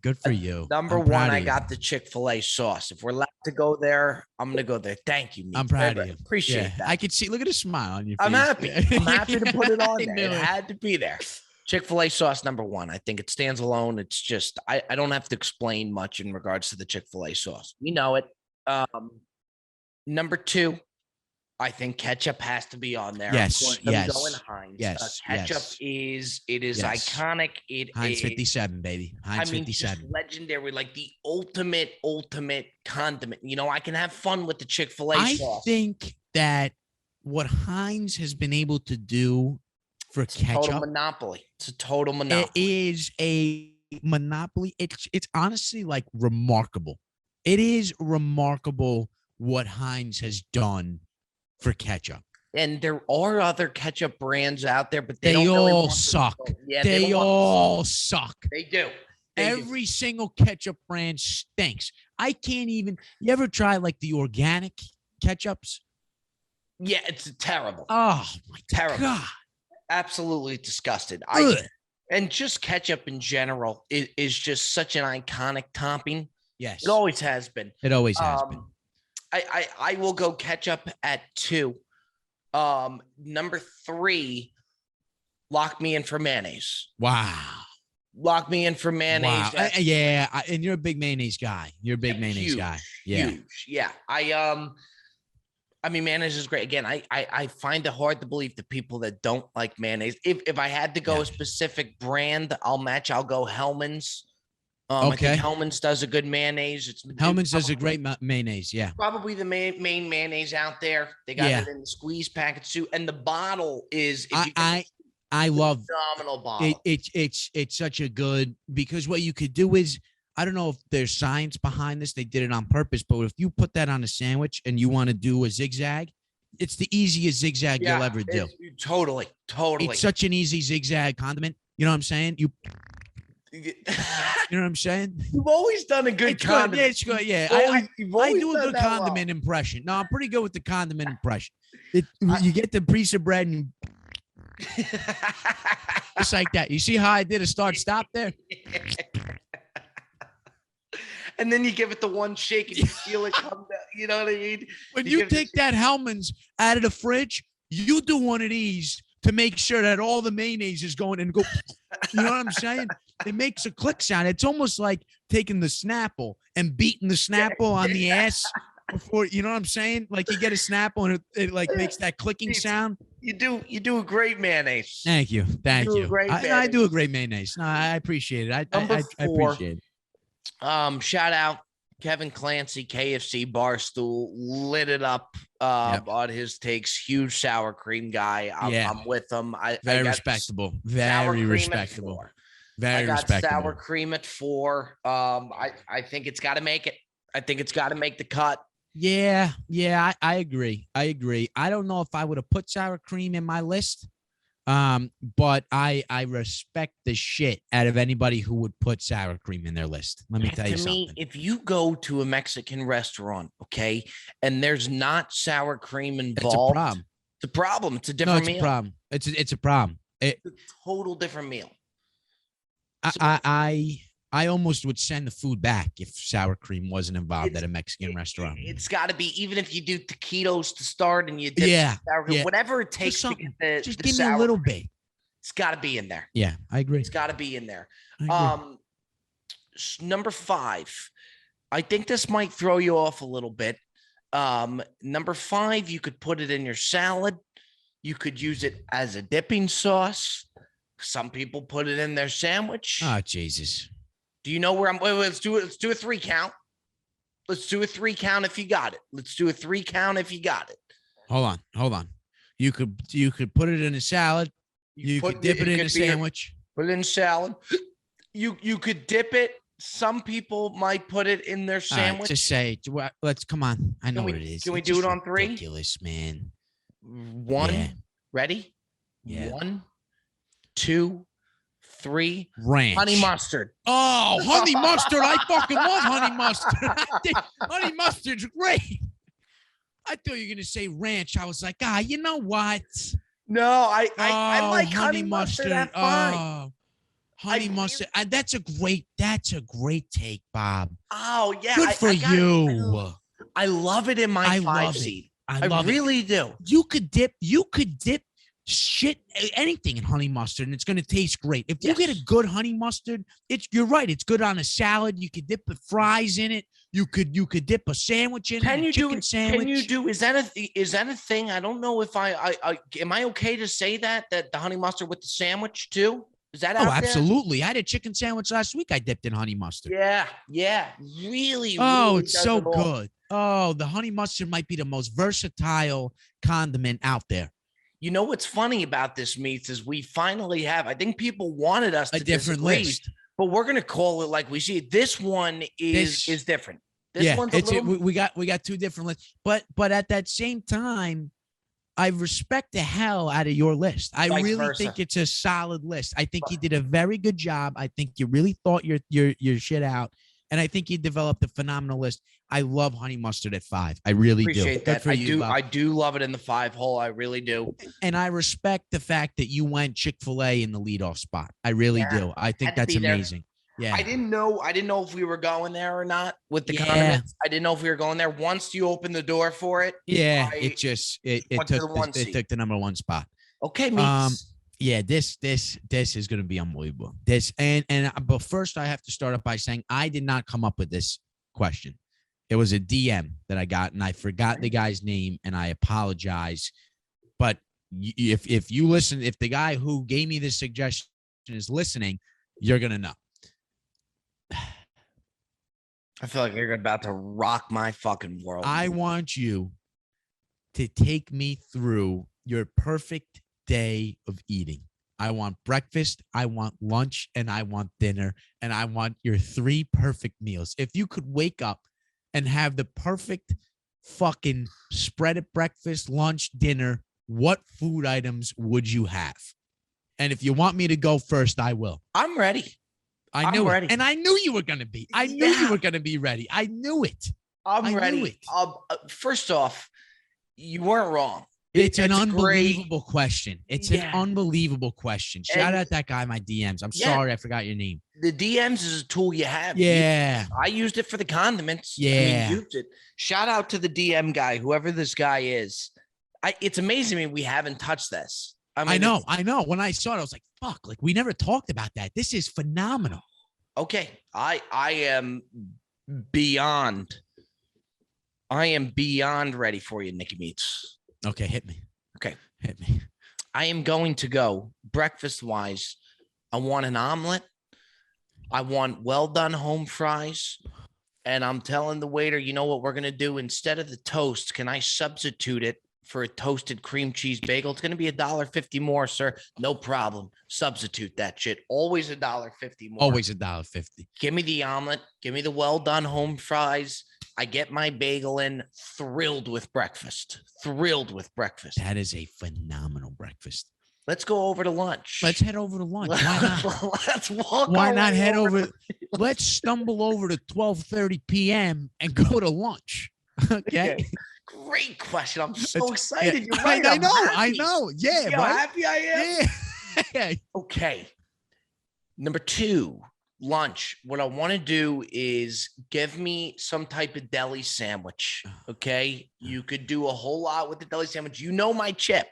Good for you. Number one, I got the Chick-fil-A sauce. If we're allowed to go there, I'm gonna go there. Thank you. I'm proud of you. Appreciate that. I could see. Look at the smile on your face. I'm happy. I'm happy to put it on there. It had to be there. Chick-fil-A sauce, number one. I think it stands alone. It's just I don't have to explain much in regards to the Chick-fil-A sauce. We know it. Number two, I think ketchup has to be on there. Yes. Going Heinz. Ketchup is iconic. Heinz 57, baby. Heinz 57. Just legendary, like the ultimate condiment. You know, I can have fun with the Chick-fil-A sauce. I think that what Heinz has been able to do for ketchup, total monopoly. It's a total monopoly. It is a monopoly. It's honestly like remarkable. It is remarkable what Heinz has done for ketchup. And there are other ketchup brands out there, but they don't all really suck. Yeah, they all suck. They do. Every single ketchup brand stinks. I can't even. You ever try like the organic ketchups? Yeah, it's terrible. Oh my God. Absolutely disgusted. And just ketchup in general is just such an iconic topping. Yes. It always has been. It always has been. I will go ketchup at 2. Number 3, lock me in for mayonnaise. Wow. Lock me in for mayonnaise. Wow. And you're a big mayonnaise guy. Mayonnaise guy. Yeah. Huge. Yeah. I mean, mayonnaise is great. Again, I find it hard to believe the people that don't like mayonnaise. If I had to go a specific brand, I'll go Hellmann's. Okay. I think Hellmann's does a good mayonnaise. Hellmann's does a great mayonnaise. Yeah. Probably the main mayonnaise out there. They got it in the squeeze packets too. And the bottle is, I love phenomenal bottle. It's such a good, because what you could do is, I don't know if there's science behind this. They did it on purpose, but if you put that on a sandwich and you want to do a zigzag, it's the easiest zigzag you'll ever do. Totally. It's such an easy zigzag condiment. You know what I'm saying? You know what I'm saying? You've always done a good condiment. Yeah, it's good. Yeah, I do a good condiment impression. No, I'm pretty good with the condiment impression. You get the piece of bread and just like that. You see how I did a start-stop there? And then you give it the one shake and you feel it come down. You know what I mean? When you take that Hellmann's out of the fridge, you do one of these to make sure that all the mayonnaise is going and go. You know what I'm saying? It makes a click sound. It's almost like taking the Snapple and beating the Snapple on the ass before, you know what I'm saying? Like you get a Snapple and it like makes that clicking sound. You do a great mayonnaise. Thank you. Thank you. I do a mayonnaise. great mayonnaise. No, I appreciate it. Number I four, appreciate it. Shout out Kevin Clancy, KFC Barstool, lit it up on his takes. Huge sour cream guy. I'm with him. Very respectable. Very respectable. Very respectable. Sour cream at 4. I think it's got to make it. I think it's got to make the cut. Yeah, I agree. I don't know if I would have put sour cream in my list. But I respect the shit out of anybody who would put sour cream in their list. Let me tell you something. To me, if you go to a Mexican restaurant, okay, and there's not sour cream involved, it's a problem. It's a different meal. It's a problem. It's a problem. It's a total different meal. I almost would send the food back if sour cream wasn't involved at a Mexican restaurant. It's got to be, even if you do taquitos to start and you dip sour cream, whatever it takes to get just give me a little bit. It's got to be in there. Yeah, I agree. It's got to be in there. Number 5, I think this might throw you off a little bit. Number 5, you could put it in your salad. You could use it as a dipping sauce. Some people put it in their sandwich. Oh, Jesus. Do you know where I'm? Wait, let's do it. Let's do a 3 count. Let's do a 3 count if you got it. Let's do a 3 count if you got it. Hold on. You could put it in a salad. You could dip it in a sandwich. Put it in salad. You could dip it. Some people might put it in their sandwich. Just say, let's come on. I know what it is. Can we do it on 3? Ridiculous, man. 1. Yeah. Ready? Yeah. 1, 2, 3. Ranch. Honey mustard. Oh, honey mustard. I fucking love honey mustard. Honey mustard's great. I thought you were going to say ranch. I was like, you know what? No, I like honey mustard at 5. Oh, honey mustard. That's a great take, Bob. Oh, yeah. Good for you. I love it in my 5 seed. I really do. You could dip shit, anything in honey mustard, and it's going to taste great. If you get a good honey mustard, you're right. It's good on a salad. You could dip the fries in it. You could dip a sandwich in it. Is that a thing? I don't know if am I okay to say that the honey mustard with the sandwich too? Is that out there? Absolutely. I had a chicken sandwich last week. I dipped in honey mustard. Yeah. Really. Oh, it's so good. Oh, the honey mustard might be the most versatile condiment out there. You know what's funny about this, Meats, is we finally have, I think people wanted us to a different list, but we're going to call it like we see it. This one is different. This one's we got 2 different lists, but at that same time, I respect the hell out of your list. I really think it's a solid list. I think you did a very good job. I think you really thought your shit out. And I think you developed a phenomenal list. I love honey mustard at 5. I really appreciate that. I do love it in the 5 hole. I really do. And I respect the fact that you went Chick-fil-A in the leadoff spot. I really do. I think that's amazing. Yeah. I didn't know if we were going there or not with the condiments. I didn't know if we were going there. Once you opened the door for it. Yeah, it took the number 1 spot. Okay, Meats. Yeah, this is going to be unbelievable. But first I have to start off by saying I did not come up with this question. It was a DM that I got, and I forgot the guy's name, and I apologize. But if you listen, if the guy who gave me this suggestion is listening, you're going to know. I feel like you're about to rock my fucking world. I want you to take me through your perfect day of eating. I want breakfast, I want lunch, and I want dinner, and I want your 3 perfect meals. If you could wake up and have the perfect fucking spread at breakfast, lunch, dinner, what food items would you have? And if you want me to go first, I will. I'm ready. I knew it. And I knew you were going to be. I knew you were going to be ready. I knew it. I'm ready. First off, you weren't wrong. It's an unbelievable question. It's an unbelievable question. Shout out that guy in my DMs. I'm sorry I forgot your name. The DMs is a tool you have. Yeah. I used it for the condiments. Yeah. Used it. Shout out to the DM guy, whoever this guy is. It's amazing to me we haven't touched this. I know. When I saw it, I was like, fuck, like we never talked about that. This is phenomenal. Okay. I am beyond I am beyond ready for you, Nicky Meats. Okay, hit me. Okay. Hit me. I am going to go breakfast-wise. I want an omelet. I want well-done home fries. And I'm telling the waiter, you know what we're going to do? Instead of the toast, can I substitute it for a toasted cream cheese bagel? It's going to be $1.50 more, sir. No problem. Substitute that shit. Always $1.50 more. Always $1.50. Give me the omelet. Give me the well-done home fries. I get my bagel in, thrilled with breakfast. Thrilled with breakfast. That is a phenomenal breakfast. Let's go over to lunch. Let's head over to lunch. Why not? Let's walk. Why not head over? Let's stumble over to 12:30 p.m. and go to lunch. Okay. Great question. I'm so excited. You're right. I know. Yeah. See how happy I am? Yeah. Okay. Number 2, lunch. What I want to do is give me some type of deli sandwich. Okay. You could do a whole lot with the deli sandwich. You know my chip.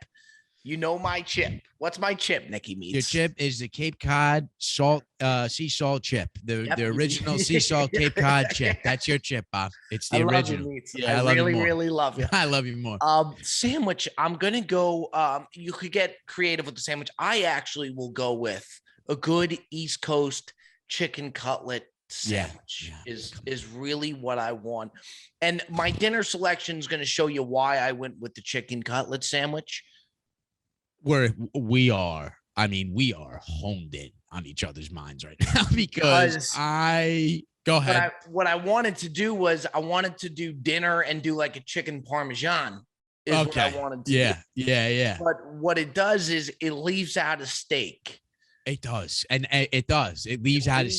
What's my chip, Nicky Meats? Your chip is the Cape Cod sea salt chip. The original sea salt Cape Cod chip. That's your chip, Bob. It's the original. I really love you. I love you more. Sandwich. I'm gonna go. You could get creative with the sandwich. I actually will go with a good East Coast chicken cutlet sandwich. Is really what I want. And my dinner selection is going to show you why I went with the chicken cutlet sandwich. We are honed in on each other's minds right now because go ahead. What I wanted to do was I wanted to do dinner and do like a chicken parmesan. What I wanted to do. Yeah. But what it does is it leaves out a steak. It does. And it does. It leaves out a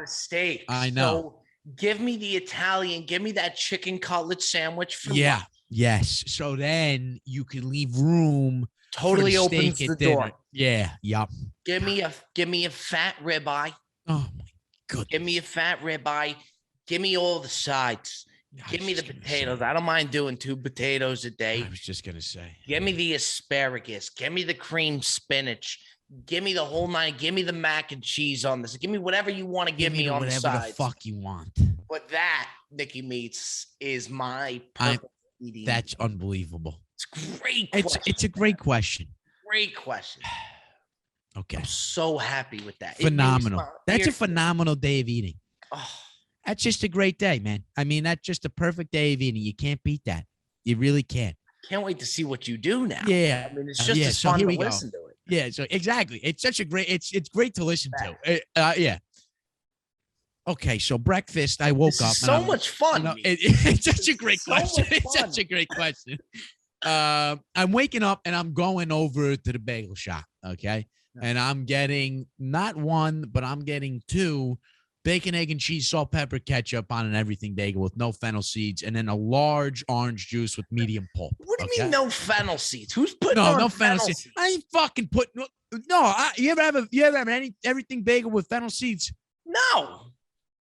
steak. I know. So give me the Italian. Give me that chicken cutlet sandwich. Lunch. Yes. So then you can leave room. Totally opens the door. Yeah. Yep. Give me a fat ribeye. Oh my goodness. Give me a fat ribeye. Give me all the sides. Give me the potatoes. I don't mind doing 2 potatoes a day. I was just gonna say. Give me the asparagus. Give me the cream spinach. Give me the whole 9. Give me the mac and cheese on this. Give me whatever you want to give me on the sides. Whatever the fuck you want. But that, Nicky Meats, is my perfect eating. That's unbelievable. It's great question. It's a great question. Great question. Okay. I'm so happy with that. Phenomenal. That's a phenomenal day of eating. Oh. That's just a great day, man. I mean, that's just a perfect day of eating. You can't beat that. You really can't. Can't wait to see what you do now. Yeah. I mean, it's just as fun to listen to it. Yeah. So exactly. It's such a great, it's great to listen to. Yeah. Okay. So breakfast, I woke up. So much fun. It's such a great question. It's such a great question. I'm waking up and I'm going over to the bagel shop. Okay. And I'm getting not 1, but I'm getting 2 bacon, egg, and cheese, salt, pepper, ketchup on an everything bagel with no fennel seeds, and then a large orange juice with medium pulp. What do you mean no fennel seeds? Who's putting on fennel seeds? I ain't fucking putting. No, you ever have any everything bagel with fennel seeds? No.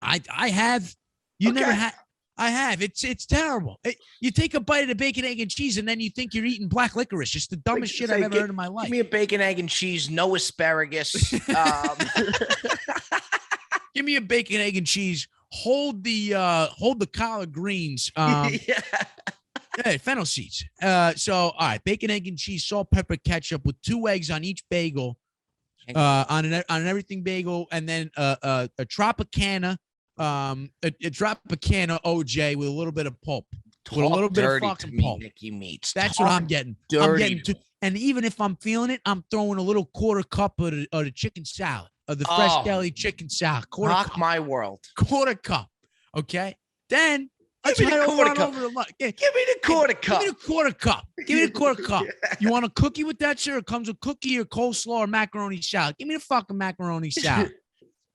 I have. You never had. I have. It's terrible. You take a bite of the bacon, egg, and cheese, and then you think you're eating black licorice. It's the dumbest shit I've ever heard in my life. Give me a bacon, egg, and cheese, no asparagus. Give me a bacon, egg, and cheese. Hold the collard greens. Yeah, fennel seeds. So all right, bacon, egg, and cheese, salt, pepper, ketchup with 2 eggs on each bagel. On an everything bagel, and then a Tropicana. A Tropicana OJ with a little bit of pulp. With a little bit of fucking pulp. Nicky Meats. That's what I'm getting. And even if I'm feeling it, I'm throwing a little quarter cup of the chicken salad, of the fresh deli chicken salad. Rock my world. Quarter cup. Okay. Then give me the quarter cup. Give me the quarter cup. Give me the quarter cup. Give me the quarter cup. You want a cookie with that shit? Or it comes with cookie or coleslaw or macaroni salad. Give me the fucking macaroni salad.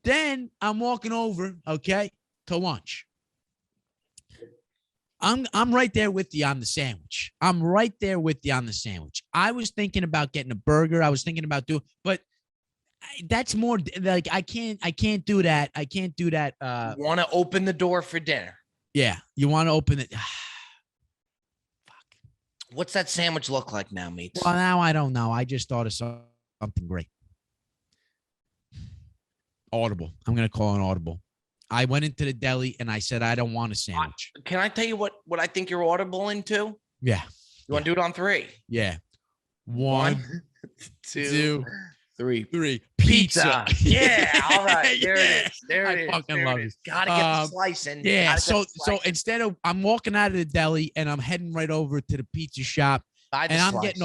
Then I'm walking over, okay, to lunch. I'm right there with you on the sandwich. I was thinking about getting a burger. I was thinking about but that's more like I can't do that. I can't do that. You want to open the door for dinner? Yeah, you want to open it. Fuck. What's that sandwich look like now, Meats? Well, now I don't know. I just thought of something great. Audible. I'm going to call an audible. I went into the deli and I said, I don't want a sandwich. Can I tell you what I think you're audible into? Yeah. You want to do it on 3? Yeah. 1, 2, 3. Pizza. Yeah. All right. There it is. There I it is. fucking love it. Gotta get the slice in. Yeah. So instead of I'm walking out of the deli and I'm heading right over to the pizza shop and I'm getting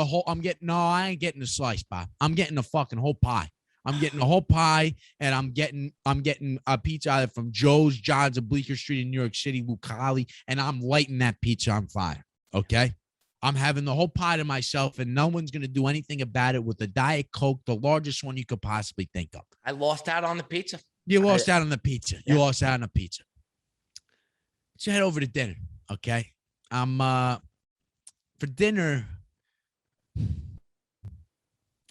I ain't getting a slice, Bob. I'm getting a fucking whole pie. I'm getting a whole pie, and I'm getting a pizza either from Joe's, John's, of Bleecker Street in New York City, Lucali, and I'm lighting that pizza on fire. Okay, I'm having the whole pie to myself, and no one's gonna do anything about it with a Diet Coke, the largest one you could possibly think of. I lost out on the pizza. You lost out on the pizza. Yeah. You lost out on the pizza. Let's head over to dinner. Okay, I'm for dinner.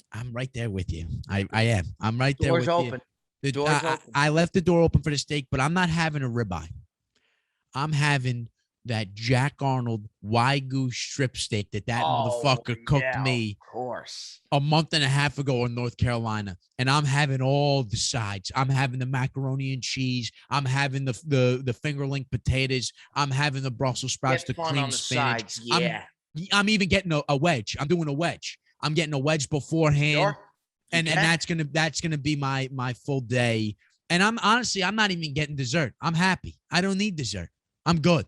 I'm right there with you. I am. I'm right there with you. The door's open. I left the door open for the steak, but I'm not having a ribeye. I'm having that Jack Arnold Wagyu strip steak that motherfucker cooked me of course. a month and a half ago in North Carolina. And I'm having all the sides. I'm having the macaroni and cheese. I'm having the fingerling potatoes. I'm having the Brussels sprouts, the cream spinach. Sides. Yeah. I'm even getting a wedge. I'm doing a wedge. I'm getting a wedge beforehand, sure. and that's gonna be my full day. And I'm not even getting dessert. I'm happy. I don't need dessert. I'm good.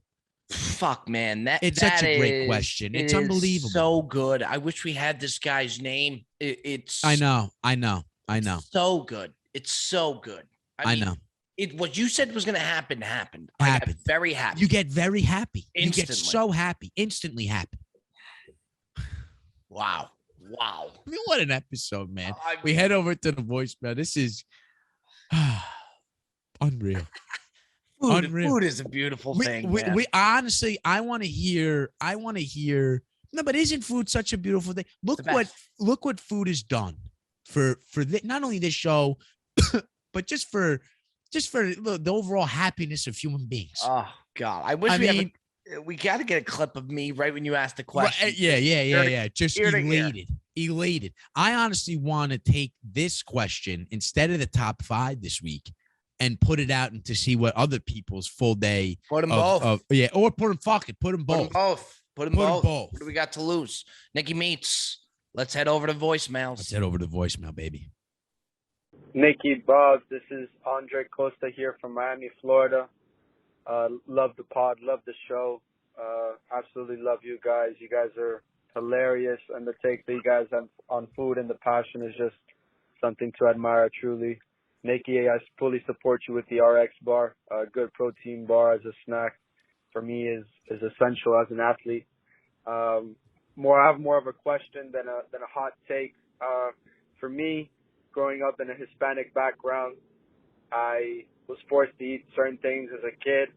Fuck, man, it's such a great question. It's unbelievable. So good. I wish we had this guy's name. It's. I know. So good. It's so good. I know. What you said was gonna happen happened. I got very happy. You get very happy. Instantly. You get so happy. Instantly happy. Wow. What an episode, man. We head over to the voicemail. This is unreal. Food is a beautiful thing. We honestly, I want to hear. No, but isn't food such a beautiful thing? Look what food has done for not only this show, but just for the overall happiness of human beings. Oh God, we got to get a clip of me right when you asked the question. Right, yeah. Just elated. I honestly want to take this question instead of the top 5 this week and put it out and to see what other people's full day. Put them both. Or put them both. Put them both. What do we got to lose? Nikki Meats. Let's head over to voicemails. Let's head over to voicemail, baby. Nikki, Bob, this is Andre Costa here from Miami, Florida. Love the pod, love the show. Absolutely love you guys. You guys are hilarious, and the take that you guys have on food and the passion is just something to admire, truly. Nikki, I fully support you with the RX bar. A good protein bar as a snack for me is essential as an athlete. I have more of a question than a hot take. For me, growing up in a Hispanic background, I was forced to eat certain things as a kid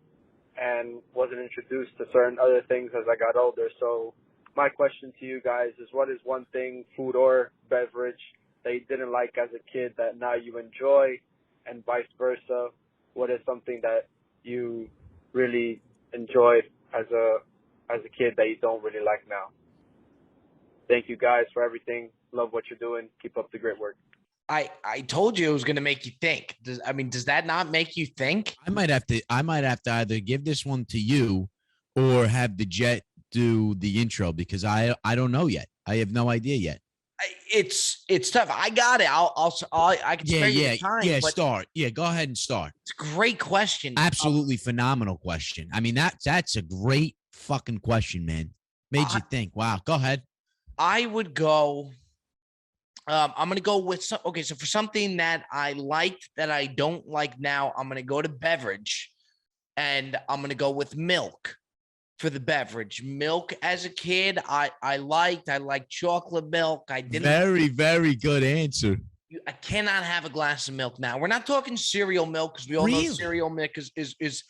and wasn't introduced to certain other things as I got older. So my question to you guys is, what is one thing, food or beverage, that you didn't like as a kid that now you enjoy, and vice versa? What is something that you really enjoyed as a kid that you don't really like now? Thank you guys for everything. Love what you're doing. Keep up the great work. I told you it was going to make you think. Does that not make you think? I might have to either give this one to you or have the Jet do the intro, because I don't know yet. I have no idea yet. It's tough. I got it. I can spare you time. Yeah, start. Yeah, go ahead and start. It's a great question. Absolutely phenomenal question. I mean, that's a great fucking question, man. Made you think. Wow. Go ahead. I would go. I'm going to go with so for something that I liked that I don't like now, I'm going to go to beverage, and I'm going to go with milk for the beverage. Milk as a kid, I liked chocolate milk. I didn't. Very, very good answer. I cannot have a glass of milk now. We're not talking cereal milk, because we all know cereal milk is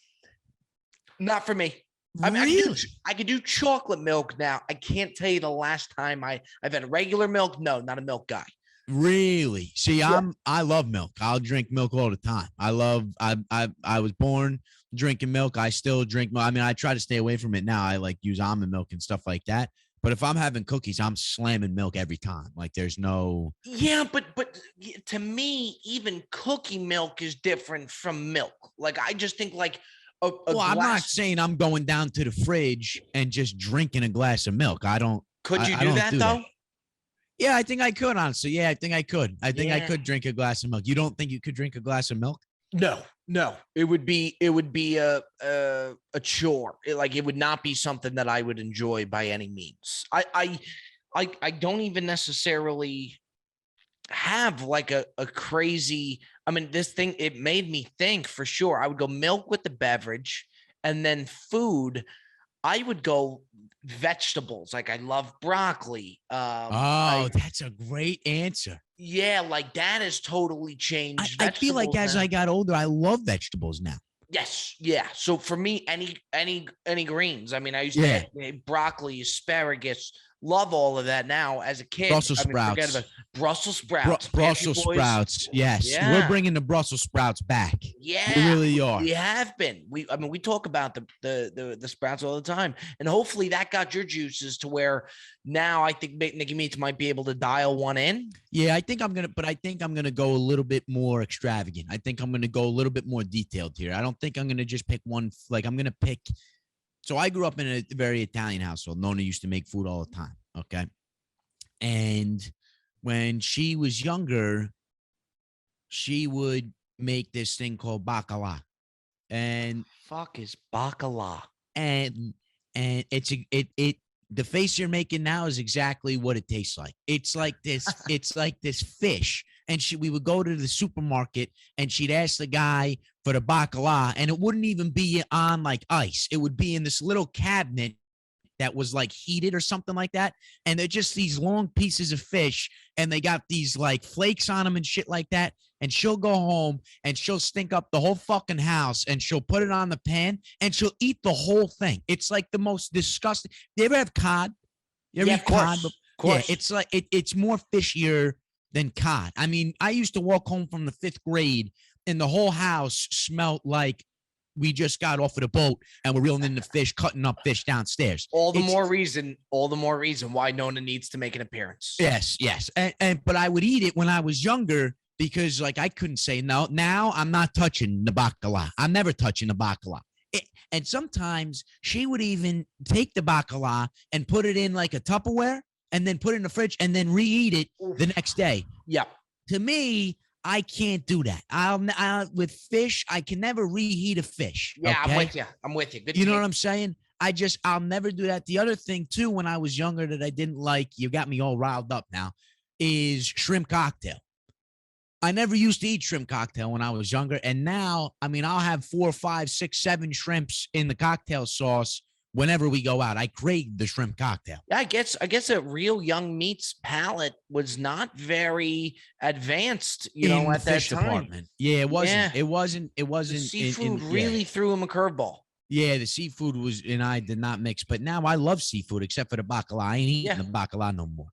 not for me. I mean, I could do chocolate milk now. I can't tell you the last time I've had regular milk. No, not a milk guy. Really? See, I love milk. I'll drink milk all the time. I was born drinking milk. I still drink milk. I mean, I try to stay away from it now. I use almond milk and stuff like that. But if I'm having cookies, I'm slamming milk every time. Like there's no. Yeah, but to me, even cookie milk is different from milk. Like I just think like well, I'm not saying I'm going down to the fridge and just drinking a glass of milk. I don't. Could you do that though? That. Yeah, I think I could, honestly. Yeah, I think I could. I think I could drink a glass of milk. You don't think you could drink a glass of milk? No. It would be a chore. It would not be something that I would enjoy by any means. I don't even necessarily have like a crazy. I mean, this thing, it made me think for sure. I would go milk with the beverage, and then food. I would go vegetables. Like I love broccoli. That's a great answer. Yeah, like that has totally changed. I feel like as I got older, I love vegetables now. Yes, yeah. So for me, any greens. I mean, I used to have broccoli, asparagus. Love all of that now. As a kid, Brussels sprouts. Forget about Brussels sprouts. Brussels sprouts. Yes, we're bringing the Brussels sprouts back. Yeah, we really are. We have been. We talk about the sprouts all the time, and hopefully that got your juices to where now I think Nicky Meats might be able to dial one in. Yeah, I think I'm gonna go a little bit more extravagant. I think I'm gonna go a little bit more detailed here. I don't think I'm gonna just pick one. Like I'm gonna pick. So I grew up in a very Italian household. Nona used to make food all the time. Okay. And when she was younger, she would make this thing called bacala. And fuck is bacala? And the face you're making now is exactly what it tastes like. It's like this, it's like this fish. And we would go to the supermarket and she'd ask the guy for the bacala, and it wouldn't even be on like ice. It would be in this little cabinet that was like heated or something like that. And they're just these long pieces of fish, and they got these like flakes on them and shit like that. And she'll go home and she'll stink up the whole fucking house, and she'll put it on the pan and she'll eat the whole thing. It's like the most disgusting. You ever have cod? You ever eat cod? Of course. Yeah, it's like it's more fishier than cod. I mean, I used to walk home from the 5th grade and the whole house smelled like we just got off of the boat and we're reeling in the fish, cutting up fish downstairs. All the more reason why Nona needs to make an appearance. Yes. But I would eat it when I was younger because like I couldn't say no. Now I'm not touching the bacala. I'm never touching the bacala. And sometimes she would even take the bacala and put it in like a Tupperware and then put it in the fridge and then reheat it the next day. Yeah. To me, I can't do that. I'll with fish, I can never reheat a fish. Yeah, okay? I'm with you. Good. You know what I'm saying? I'll never do that. The other thing too, when I was younger that I didn't like, you got me all riled up now, is shrimp cocktail. I never used to eat shrimp cocktail when I was younger. And now, I mean, I'll have 4, 5, 6, 7 shrimps in the cocktail sauce whenever we go out. I crave the shrimp cocktail. Yeah, I guess a real young meats palate was not very advanced, you know, at that time. Department. Yeah, it wasn't. Yeah. It wasn't. The seafood really threw him a curveball. Yeah, the seafood and I did not mix. But now I love seafood except for the bacala. I ain't eating the bacala no more.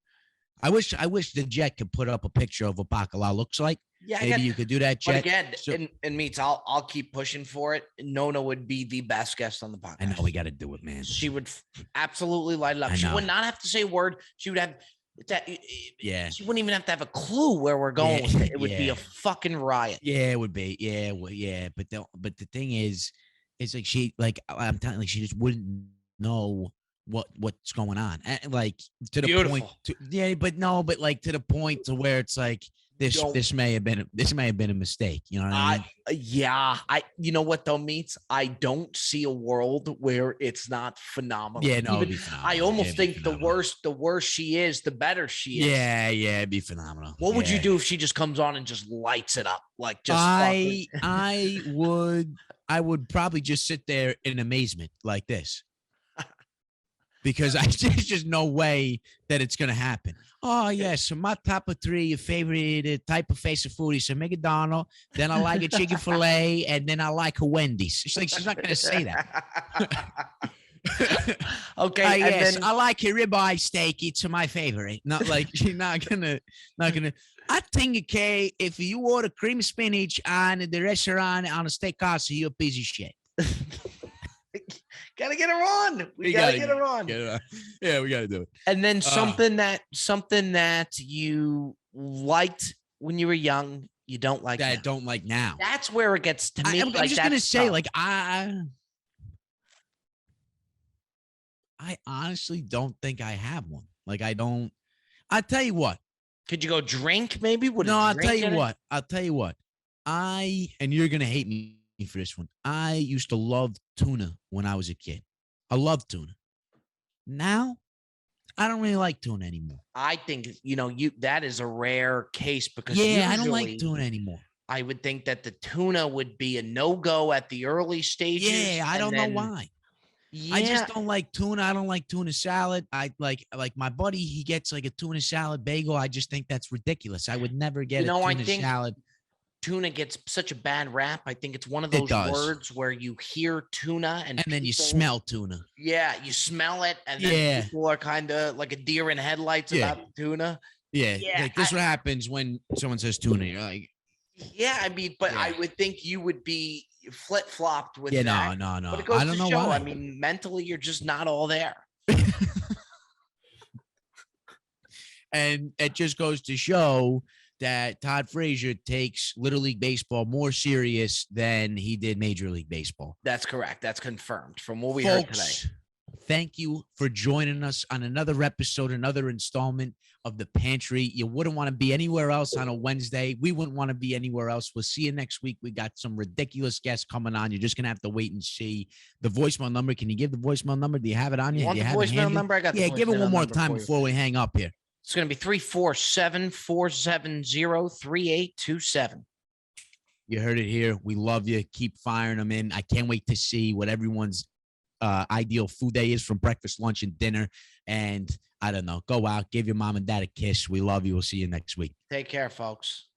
I wish the Jet could put up a picture of what bacala looks like. Yeah, maybe you could do that, Jet. But again, in meats, I'll keep pushing for it. Nona would be the best guest on the podcast. I know we got to do it, man. She would absolutely light it up. She would not have to say a word. She would have that. Yeah. She wouldn't even have to have a clue where we're going with it. It would be a fucking riot. Yeah, it would be. Yeah, well, yeah. But the thing is, it's like I'm telling you, like she just wouldn't know what's going on. And like to the Beautiful. point. But like to the point to where it's like. This may have been a mistake. You know what I mean? You know what though, Meats? I don't see a world where it's not phenomenal. Yeah, no, it'd be phenomenal. I almost think the worse she is, the better she is. Yeah, it'd be phenomenal. What would you do if she just comes on and just lights it up? Like just I would probably just sit there in amazement like this. Because there's just no way that it's gonna happen. Oh yes, so my top of 3, your favorite type of face of food is a McDonald's. Then I like a Chick-Fil-A, and then I like a Wendy's. She's not gonna say that. Okay. Yes, I like a ribeye steak. It's my favorite. Not like she's not gonna. I think okay, if you order cream spinach on the restaurant on a steakhouse, you're a piece of shit. Gotta get her on. We gotta get her on. Yeah, we got to do it. And then something that you liked when you were young, you don't like that now. I don't like now. That's where it gets to me. I'm just gonna say, like, I honestly don't think I have one. Like, I don't. I'll tell you what. Could you go drink? Maybe. I'll tell you what. And you're gonna hate me for this one. I used to love tuna when I was a kid. I love tuna. Now, I don't really like tuna anymore. I think that is a rare case because I don't like tuna anymore. I would think that the tuna would be a no-go at the early stages. Yeah, I don't know why. Yeah. I just don't like tuna. I don't like tuna salad. I like my buddy. He gets like a tuna salad bagel. I just think that's ridiculous. I would never get a tuna salad. Tuna gets such a bad rap. I think it's one of those words where you hear tuna and then you smell tuna. Yeah, you smell it, and then people are kind of like a deer in headlights about tuna. Yeah, like this what happens when someone says tuna. You're like, but I would think you would be flip-flopped with that. No. But it goes I don't know show, why. I mean, mentally, you're just not all there. And it just goes to show that Todd Frazier takes Little League Baseball more serious than he did Major League Baseball. That's correct. That's confirmed from what we heard today. Thank you for joining us on another episode, another installment of The Pantry. You wouldn't want to be anywhere else on a Wednesday. We wouldn't want to be anywhere else. We'll see you next week. We got some ridiculous guests coming on. You're just going to have to wait and see. The voicemail number. Can you give the voicemail number? Do you have it on you? Want the voicemail number? I got the voicemail give it one more time before we hang up here. It's going to be 347-470-3827. You heard it here. We love you. Keep firing them in. I can't wait to see what everyone's ideal food day is from breakfast, lunch, and dinner. And I don't know. Go out. Give your mom and dad a kiss. We love you. We'll see you next week. Take care, folks.